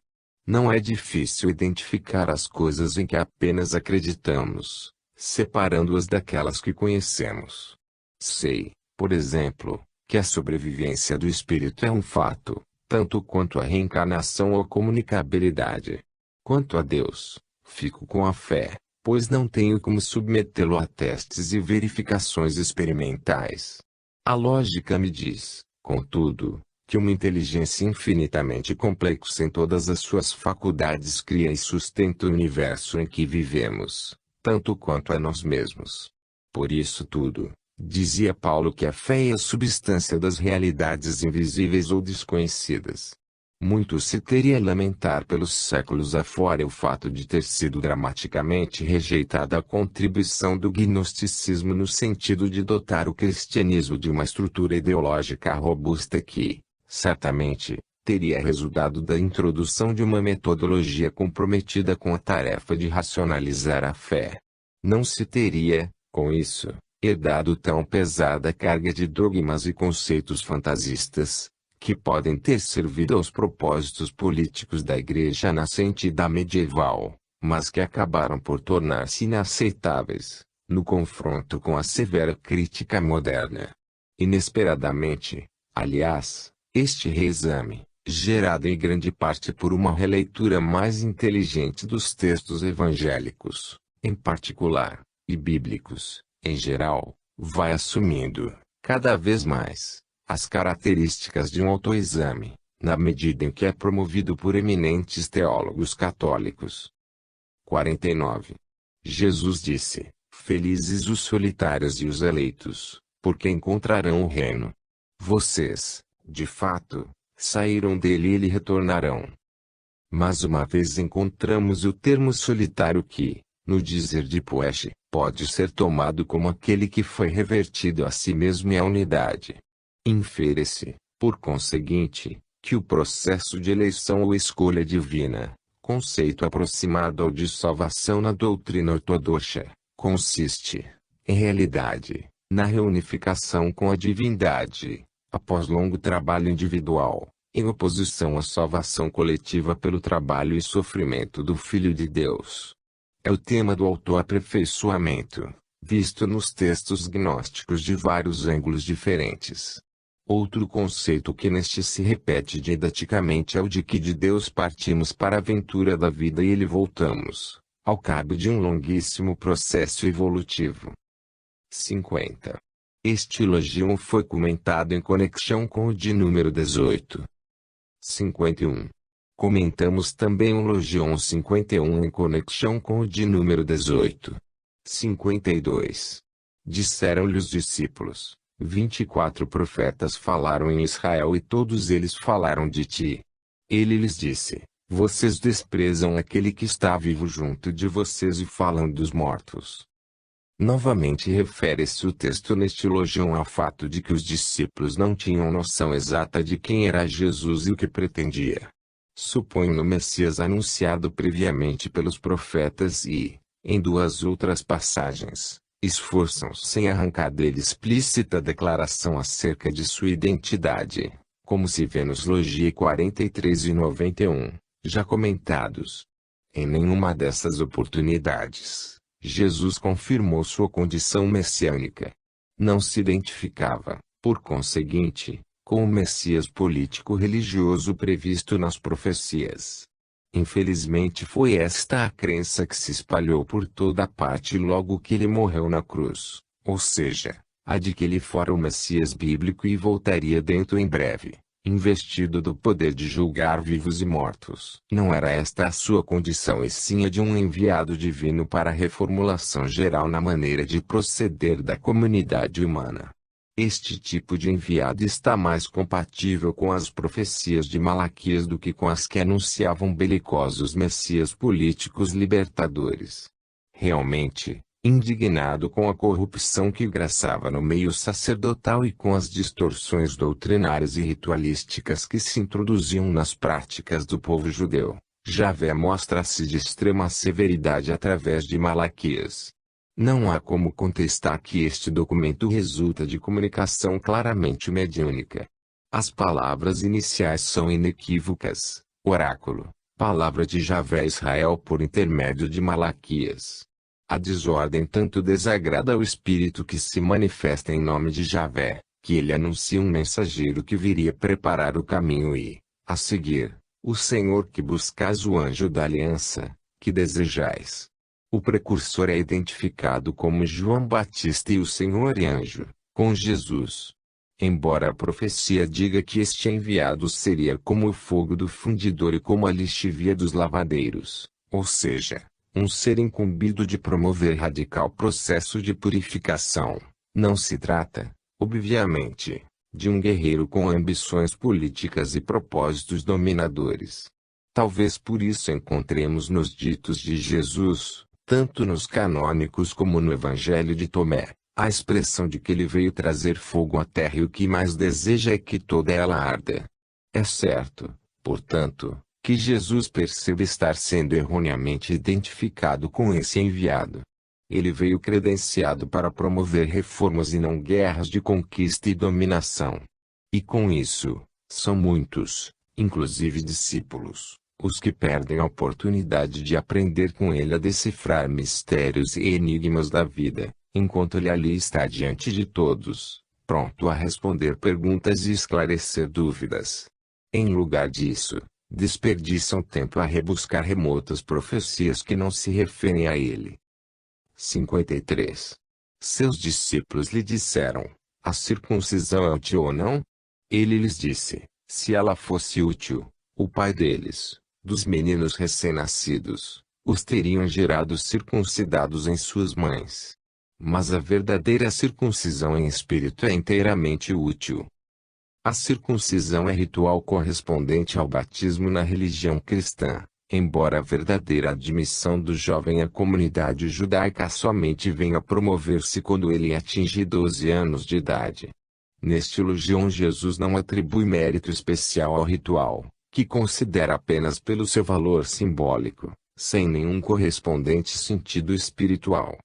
Não é difícil identificar as coisas em que apenas acreditamos, separando-as daquelas que conhecemos. Sei, por exemplo, que a sobrevivência do espírito é um fato, tanto quanto a reencarnação ou comunicabilidade. Quanto a Deus, fico com a fé, pois não tenho como submetê-lo a testes e verificações experimentais. A lógica me diz, contudo, que uma inteligência infinitamente complexa em todas as suas faculdades cria e sustenta o universo em que vivemos, tanto quanto a nós mesmos. Por isso tudo, Dizia Paulo que a fé é a substância das realidades invisíveis ou desconhecidas. Muito se teria a lamentar pelos séculos afora o fato de ter sido dramaticamente rejeitada a contribuição do gnosticismo no sentido de dotar o cristianismo de uma estrutura ideológica robusta que, certamente, teria resultado da introdução de uma metodologia comprometida com a tarefa de racionalizar a fé. Não se teria, com isso, herdado tão pesada carga de dogmas e conceitos fantasistas, que podem ter servido aos propósitos políticos da Igreja nascente e da medieval, mas que acabaram por tornar-se inaceitáveis, no confronto com a severa crítica moderna. Inesperadamente, aliás, este reexame, gerado em grande parte por uma releitura mais inteligente dos textos evangélicos, em particular, e bíblicos, em geral, vai assumindo, cada vez mais, as características de um autoexame, na medida em que é promovido por eminentes teólogos católicos. 49. Jesus disse: Felizes os solitários e os eleitos, porque encontrarão o reino. Vocês, de fato, saíram dele e lhe retornarão. Mas uma vez encontramos o termo solitário que, no dizer de Poesch, pode ser tomado como aquele que foi revertido a si mesmo e à unidade. Infere-se, por conseguinte, que o processo de eleição ou escolha divina, conceito aproximado ao de salvação na doutrina ortodoxa, consiste, em realidade, na reunificação com a divindade, após longo trabalho individual, em oposição à salvação coletiva pelo trabalho e sofrimento do Filho de Deus. É o tema do autoaperfeiçoamento, visto nos textos gnósticos de vários ângulos diferentes. Outro conceito que neste se repete didaticamente é o de que de Deus partimos para a aventura da vida e ele voltamos, ao cabo de um longuíssimo processo evolutivo. 50. Este elogio foi comentado em conexão com o de número 18. 51. Comentamos também o elogio 51 em conexão com o de número 18. 52. Disseram-lhe os discípulos: 24 profetas falaram em Israel e todos eles falaram de ti. Ele lhes disse: Vocês desprezam aquele que está vivo junto de vocês e falam dos mortos. Novamente refere-se o texto neste elogio ao fato de que os discípulos não tinham noção exata de quem era Jesus e o que pretendia. Supõem no Messias anunciado previamente pelos profetas e, em duas outras passagens, esforçam-se em arrancar dele explícita declaração acerca de sua identidade, como se vê nos Logie 43 e 91, já comentados. Em nenhuma dessas oportunidades, Jesus confirmou sua condição messiânica. Não se identificava, por conseguinte, com o Messias político-religioso previsto nas profecias. Infelizmente foi esta a crença que se espalhou por toda parte logo que ele morreu na cruz, ou seja, a de que ele fora o Messias bíblico e voltaria dentro em breve, investido do poder de julgar vivos e mortos. Não era esta a sua condição e sim a de um enviado divino para a reformulação geral na maneira de proceder da comunidade humana. Este tipo de enviado está mais compatível com as profecias de Malaquias do que com as que anunciavam belicosos messias políticos libertadores. Realmente, indignado com a corrupção que graçava no meio sacerdotal e com as distorções doutrinárias e ritualísticas que se introduziam nas práticas do povo judeu, Javé mostra-se de extrema severidade através de Malaquias. Não há como contestar que este documento resulta de comunicação claramente mediúnica. As palavras iniciais são inequívocas: oráculo, palavra de Javé a Israel por intermédio de Malaquias. A desordem tanto desagrada ao Espírito que se manifesta em nome de Javé, que ele anuncia um mensageiro que viria preparar o caminho e, a seguir, o Senhor que buscais o anjo da aliança, que desejais. O precursor é identificado como João Batista e o Senhor e anjo, com Jesus. Embora a profecia diga que este enviado seria como o fogo do fundidor e como a lixívia dos lavadeiros, ou seja, um ser incumbido de promover radical processo de purificação, Não se trata, obviamente, de um guerreiro com ambições políticas e propósitos dominadores. Talvez por isso encontremos nos ditos de Jesus, tanto nos canônicos como no Evangelho de Tomé, a expressão de que ele veio trazer fogo à terra e o que mais deseja é que toda ela arda. É certo, portanto, que Jesus percebe estar sendo erroneamente identificado com esse enviado. Ele veio credenciado para promover reformas e não guerras de conquista e dominação. E com isso, são muitos, inclusive discípulos, os que perdem a oportunidade de aprender com ele a decifrar mistérios e enigmas da vida, enquanto ele ali está diante de todos, pronto a responder perguntas e esclarecer dúvidas. Em lugar disso, desperdiçam tempo a rebuscar remotas profecias que não se referem a ele. 53. Seus discípulos lhe disseram: a circuncisão é útil ou não? Ele lhes disse: se ela fosse útil, o pai deles, dos meninos recém-nascidos, os teriam gerado circuncidados em suas mães. Mas a verdadeira circuncisão em espírito é inteiramente útil. A circuncisão é ritual correspondente ao batismo na religião cristã, embora a verdadeira admissão do jovem à comunidade judaica somente venha a promover-se quando ele atinge 12 anos de idade. Neste elogio Jesus não atribui mérito especial ao ritual, que considera apenas pelo seu valor simbólico, sem nenhum correspondente sentido espiritual.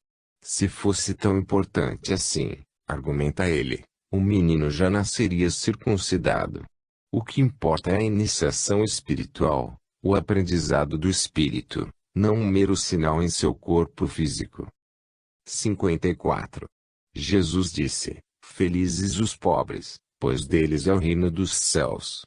Se fosse tão importante assim, argumenta ele, o menino já nasceria circuncidado. O que importa é a iniciação espiritual, o aprendizado do espírito, não um mero sinal em seu corpo físico. 54. Jesus disse: felizes os pobres, pois deles é o reino dos céus.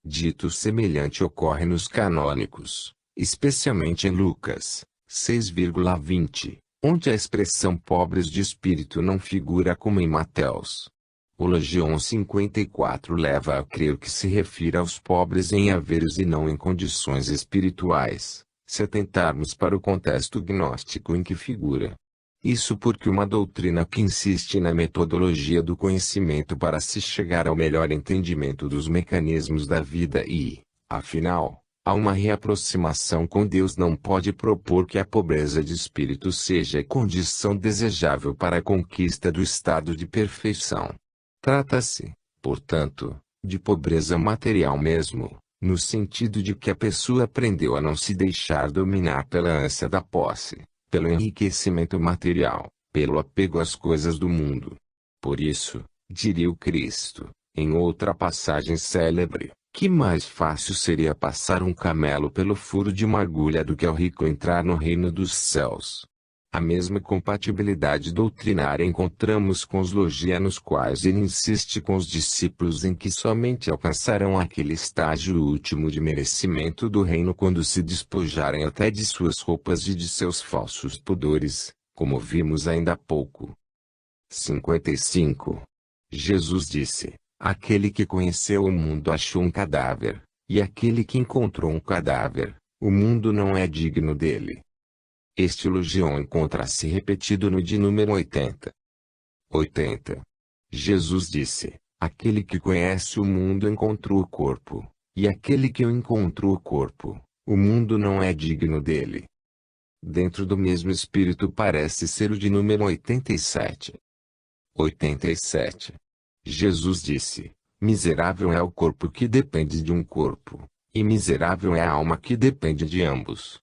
Dito semelhante ocorre nos canônicos, especialmente em Lucas 6,20, onde a expressão pobres de espírito não figura como em Mateus. O Legião 54 leva a crer que se refere aos pobres em haveres e não em condições espirituais, se atentarmos para o contexto gnóstico em que figura. Isso porque uma doutrina que insiste na metodologia do conhecimento para se chegar ao melhor entendimento dos mecanismos da vida e, afinal, a uma reaproximação com Deus não pode propor que a pobreza de espírito seja condição desejável para a conquista do estado de perfeição. Trata-se, portanto, de pobreza material mesmo, no sentido de que a pessoa aprendeu a não se deixar dominar pela ânsia da posse, pelo enriquecimento material, pelo apego às coisas do mundo. Por isso, diria o Cristo, em outra passagem célebre, que mais fácil seria passar um camelo pelo furo de uma agulha do que ao rico entrar no reino dos céus. A mesma compatibilidade doutrinária encontramos com os logia nos quais ele insiste com os discípulos em que somente alcançarão aquele estágio último de merecimento do reino quando se despojarem até de suas roupas e de seus falsos pudores, como vimos ainda há pouco. 55. Jesus disse: aquele que conheceu o mundo achou um cadáver, e aquele que encontrou um cadáver, o mundo não é digno dele. Este elogio encontra-se repetido no de número 80. 80. Jesus disse: aquele que conhece o mundo encontrou o corpo, e aquele que o encontrou o corpo, o mundo não é digno dele. Dentro do mesmo espírito parece ser o de número 87. 87. Jesus disse: miserável é o corpo que depende de um corpo, e miserável é a alma que depende de ambos.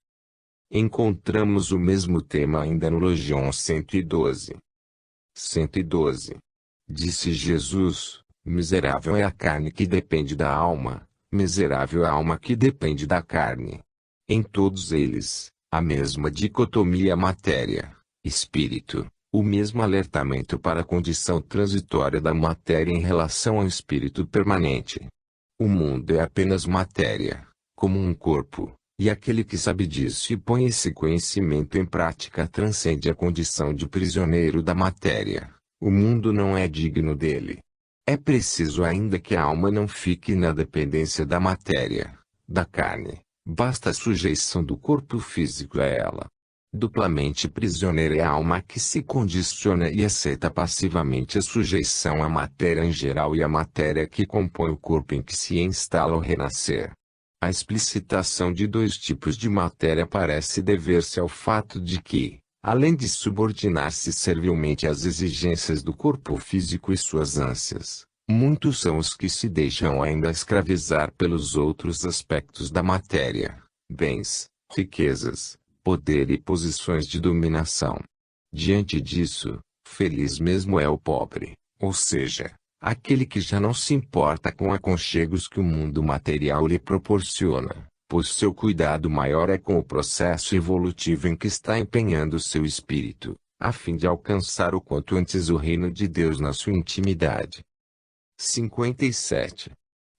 Encontramos o mesmo tema ainda no Legião 112. 112. Disse Jesus: miserável é a carne que depende da alma, miserável é a alma que depende da carne. Em todos eles, a mesma dicotomia matéria-espírito, o mesmo alertamento para a condição transitória da matéria em relação ao espírito permanente. O mundo é apenas matéria, como um corpo. E aquele que sabe disso e põe esse conhecimento em prática transcende a condição de prisioneiro da matéria. O mundo não é digno dele. É preciso ainda que a alma não fique na dependência da matéria, da carne. Basta a sujeição do corpo físico a ela. Duplamente prisioneira é a alma que se condiciona e aceita passivamente a sujeição à matéria em geral e à matéria que compõe o corpo em que se instala ao renascer. A explicitação de dois tipos de matéria parece dever-se ao fato de que, além de subordinar-se servilmente às exigências do corpo físico e suas ânsias, muitos são os que se deixam ainda escravizar pelos outros aspectos da matéria, bens, riquezas, poder e posições de dominação. Diante disso, feliz mesmo é o pobre, ou seja, aquele que já não se importa com aconchegos que o mundo material lhe proporciona, pois seu cuidado maior é com o processo evolutivo em que está empenhando seu espírito, a fim de alcançar o quanto antes o reino de Deus na sua intimidade. 57.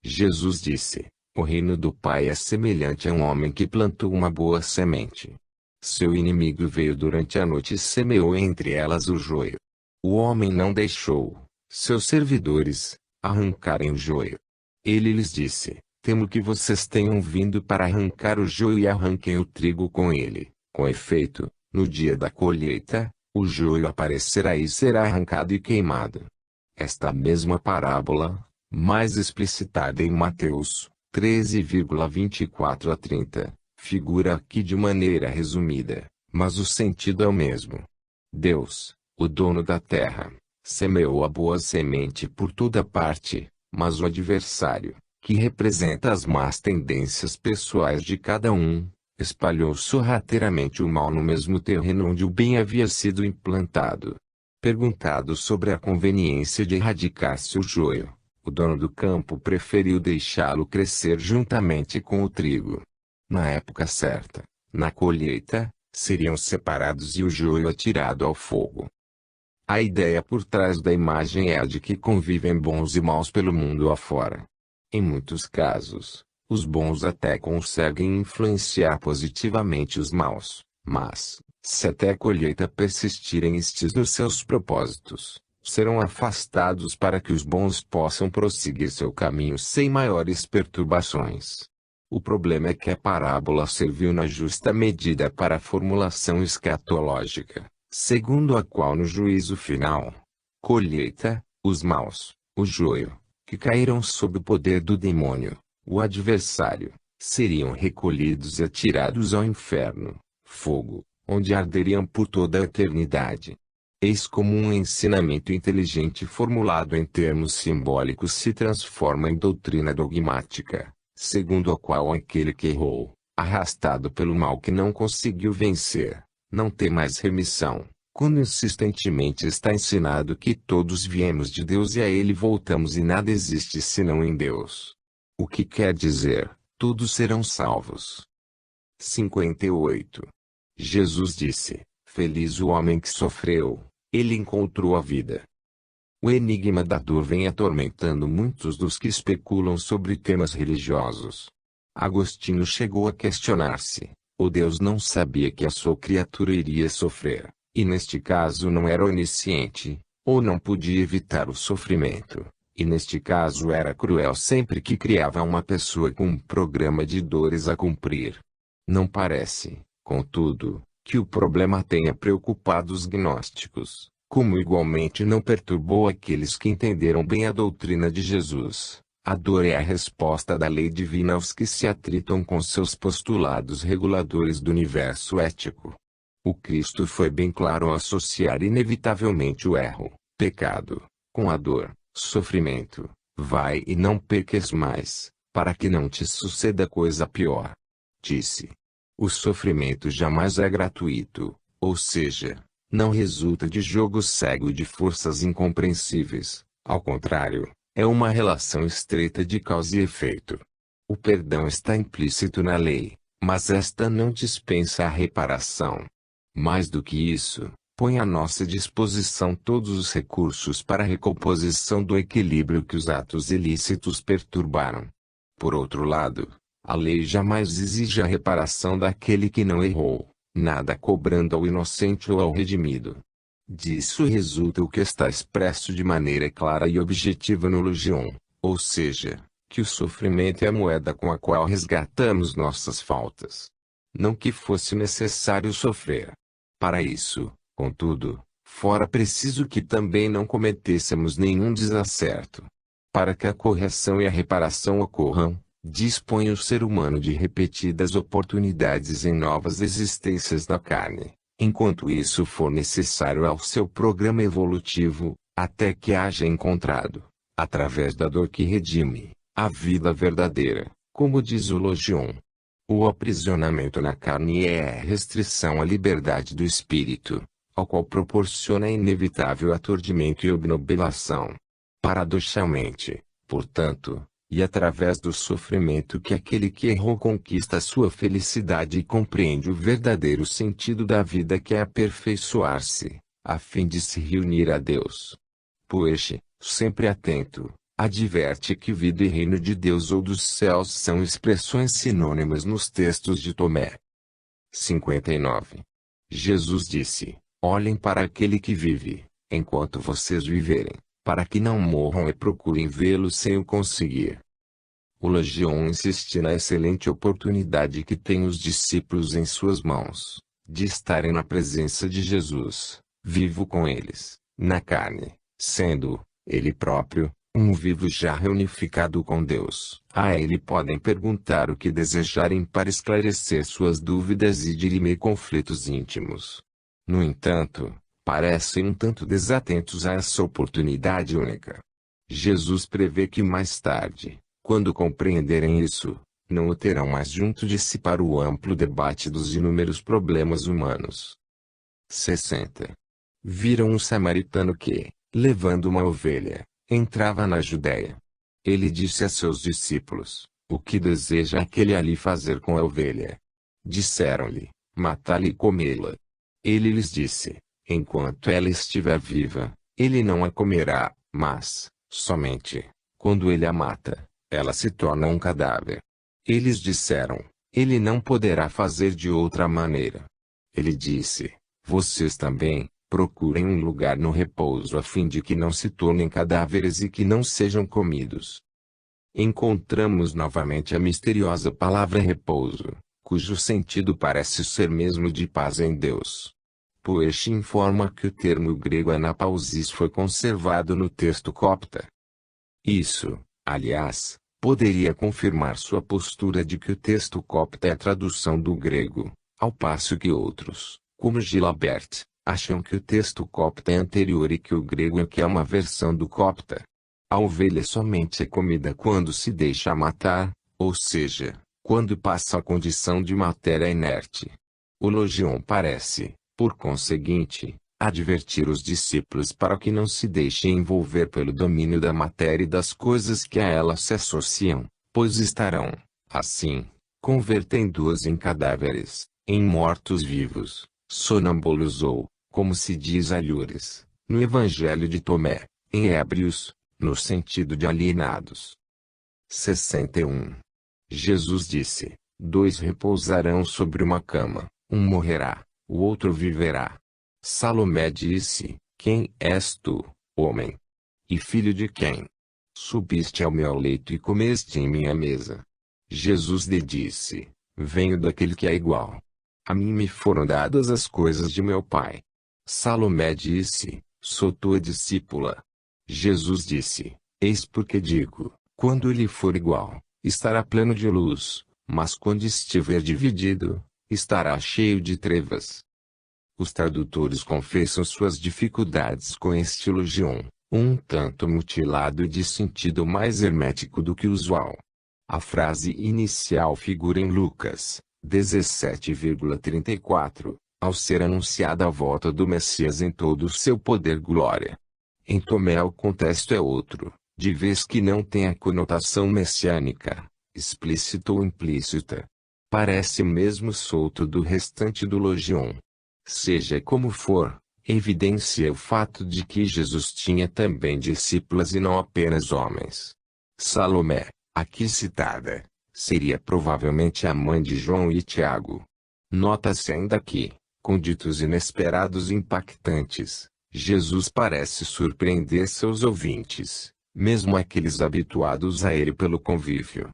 Jesus disse: o reino do Pai é semelhante a um homem que plantou uma boa semente. Seu inimigo veio durante a noite e semeou entre elas o joio. O homem não deixou seus servidores arrancarem o joio. Ele lhes disse: temo que vocês tenham vindo para arrancar o joio e arranquem o trigo com ele. Com efeito, no dia da colheita, o joio aparecerá e será arrancado e queimado. Esta mesma parábola, mais explicitada em Mateus 13,24 a 30, figura aqui de maneira resumida, mas o sentido é o mesmo. Deus, o dono da terra, semeou a boa semente por toda parte, mas o adversário, que representa as más tendências pessoais de cada um, espalhou sorrateiramente o mal no mesmo terreno onde o bem havia sido implantado. Perguntado sobre a conveniência de erradicar-se o joio, o dono do campo preferiu deixá-lo crescer juntamente com o trigo. Na época certa, na colheita, seriam separados e o joio atirado ao fogo. A ideia por trás da imagem é a de que convivem bons e maus pelo mundo afora. Em muitos casos, os bons até conseguem influenciar positivamente os maus, mas, se até a colheita persistirem estes nos seus propósitos, serão afastados para que os bons possam prosseguir seu caminho sem maiores perturbações. O problema é que a parábola serviu na justa medida para a formulação escatológica, segundo a qual no juízo final, colheita, os maus, o joio, que caíram sob o poder do demônio, o adversário, seriam recolhidos e atirados ao inferno, fogo, onde arderiam por toda a eternidade. Eis como um ensinamento inteligente formulado em termos simbólicos se transforma em doutrina dogmática, segundo a qual aquele que errou, arrastado pelo mal que não conseguiu vencer, não tem mais remissão, quando insistentemente está ensinado que todos viemos de Deus e a Ele voltamos e nada existe senão em Deus. O que quer dizer, todos serão salvos. 58. Jesus disse: feliz o homem que sofreu, ele encontrou a vida. O enigma da dor vem atormentando muitos dos que especulam sobre temas religiosos. Agostinho chegou a questionar-se: o Deus não sabia que a sua criatura iria sofrer, e neste caso não era onisciente, ou não podia evitar o sofrimento, e neste caso era cruel sempre que criava uma pessoa com um programa de dores a cumprir. Não parece, contudo, que o problema tenha preocupado os gnósticos, como igualmente não perturbou aqueles que entenderam bem a doutrina de Jesus. A dor é a resposta da lei divina aos que se atritam com seus postulados reguladores do universo ético. O Cristo foi bem claro ao associar inevitavelmente o erro, pecado, com a dor, sofrimento. Vai e não peques mais, para que não te suceda coisa pior. Disse: o sofrimento jamais é gratuito, ou seja, não resulta de jogo cego de forças incompreensíveis, ao contrário, é uma relação estreita de causa e efeito. O perdão está implícito na lei, mas esta não dispensa a reparação. Mais do que isso, põe à nossa disposição todos os recursos para a recomposição do equilíbrio que os atos ilícitos perturbaram. Por outro lado, a lei jamais exige a reparação daquele que não errou, nada cobrando ao inocente ou ao redimido. Disso resulta o que está expresso de maneira clara e objetiva no Logion, ou seja, que o sofrimento é a moeda com a qual resgatamos nossas faltas. Não que fosse necessário sofrer, Para isso, contudo, fora preciso que também não cometêssemos nenhum desacerto. Para que a correção e a reparação ocorram, dispõe o ser humano de repetidas oportunidades em novas existências na carne, enquanto isso for necessário ao seu programa evolutivo, até que haja encontrado, através da dor que redime, a vida verdadeira, como diz o Logion. O aprisionamento na carne é a restrição à liberdade do espírito, ao qual proporciona inevitável aturdimento e obnubilação. Paradoxalmente, portanto, e através do sofrimento que aquele que errou conquista sua felicidade e compreende o verdadeiro sentido da vida que é aperfeiçoar-se, a fim de se reunir a Deus. Poeche, sempre atento, adverte que vida e reino de Deus ou dos céus são expressões sinônimas nos textos de Tomé. 59. Jesus disse: olhem para aquele que vive, enquanto vocês viverem, para que não morram e procurem vê-lo sem o conseguir. O Logion insiste na excelente oportunidade que têm os discípulos em suas mãos, de estarem na presença de Jesus, vivo com eles, na carne, sendo, ele próprio, um vivo já reunificado com Deus. A ele podem perguntar o que desejarem para esclarecer suas dúvidas e dirimir conflitos íntimos. No entanto, parecem um tanto desatentos a essa oportunidade única. Jesus prevê que mais tarde, quando compreenderem isso, não o terão mais junto de si para o amplo debate dos inúmeros problemas humanos. 60. Viram um samaritano que, levando uma ovelha, entrava na Judéia. Ele disse a seus discípulos: o que deseja aquele ali fazer com a ovelha? Disseram-lhe: matá-la e comê-la. Ele lhes disse: enquanto ela estiver viva, ele não a comerá, mas, somente, quando ele a mata, ela se torna um cadáver. Eles disseram: ele não poderá fazer de outra maneira. Ele disse: vocês também, procurem um lugar no repouso a fim de que não se tornem cadáveres e que não sejam comidos. Encontramos novamente a misteriosa palavra repouso, cujo sentido parece ser mesmo de paz em Deus. Poesch informa que o termo grego anapausis foi conservado no texto copta. Isso, aliás, poderia confirmar sua postura de que o texto copta é a tradução do grego, ao passo que outros, como Gilabert, acham que o texto copta é anterior e que o grego é que é uma versão do copta. A ovelha somente é comida quando se deixa matar, ou seja, quando passa a condição de matéria inerte. O Logion parece, por conseguinte, advertir os discípulos para que não se deixem envolver pelo domínio da matéria e das coisas que a ela se associam, pois estarão, assim, convertendo-os em cadáveres, em mortos-vivos, sonâmbulos ou, como se diz alhures, no Evangelho de Tomé, em ébrios, no sentido de alienados. 61. Jesus disse: dois repousarão sobre uma cama, um morrerá, o outro viverá. Salomé disse: quem és tu, homem? E filho de quem? Subiste ao meu leito e comeste em minha mesa. Jesus lhe disse: venho daquele que é igual. A mim me foram dadas as coisas de meu Pai. Salomé disse: sou tua discípula. Jesus disse: eis porque digo, quando ele for igual, estará pleno de luz, mas quando estiver dividido, estará cheio de trevas. Os tradutores confessam suas dificuldades com este Logion, um tanto mutilado e de sentido mais hermético do que usual. A frase inicial figura em Lucas 17,34, ao ser anunciada a volta do Messias em todo o seu poder glória. Em Tomé o contexto é outro, de vez que não tem a conotação messiânica, explícita ou implícita. Parece mesmo solto do restante do Logion. Seja como for, evidencia o fato de que Jesus tinha também discípulas e não apenas homens. Salomé, aqui citada, seria provavelmente a mãe de João e Tiago. Nota-se ainda que, com ditos inesperados e impactantes, Jesus parece surpreender seus ouvintes, mesmo aqueles habituados a ele pelo convívio.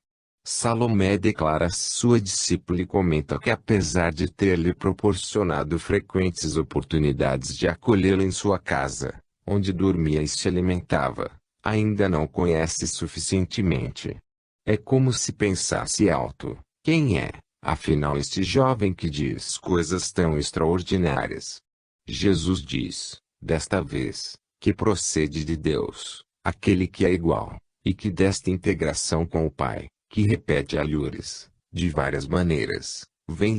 Salomé declara sua discípula e comenta que apesar de ter lhe proporcionado frequentes oportunidades de acolhê-la em sua casa, onde dormia e se alimentava, ainda não conhece suficientemente. É como se pensasse alto: quem é, afinal, este jovem que diz coisas tão extraordinárias? Jesus diz, desta vez, que procede de Deus, aquele que é igual, e que desta integração com o Pai, que repete alhures, de várias maneiras, vem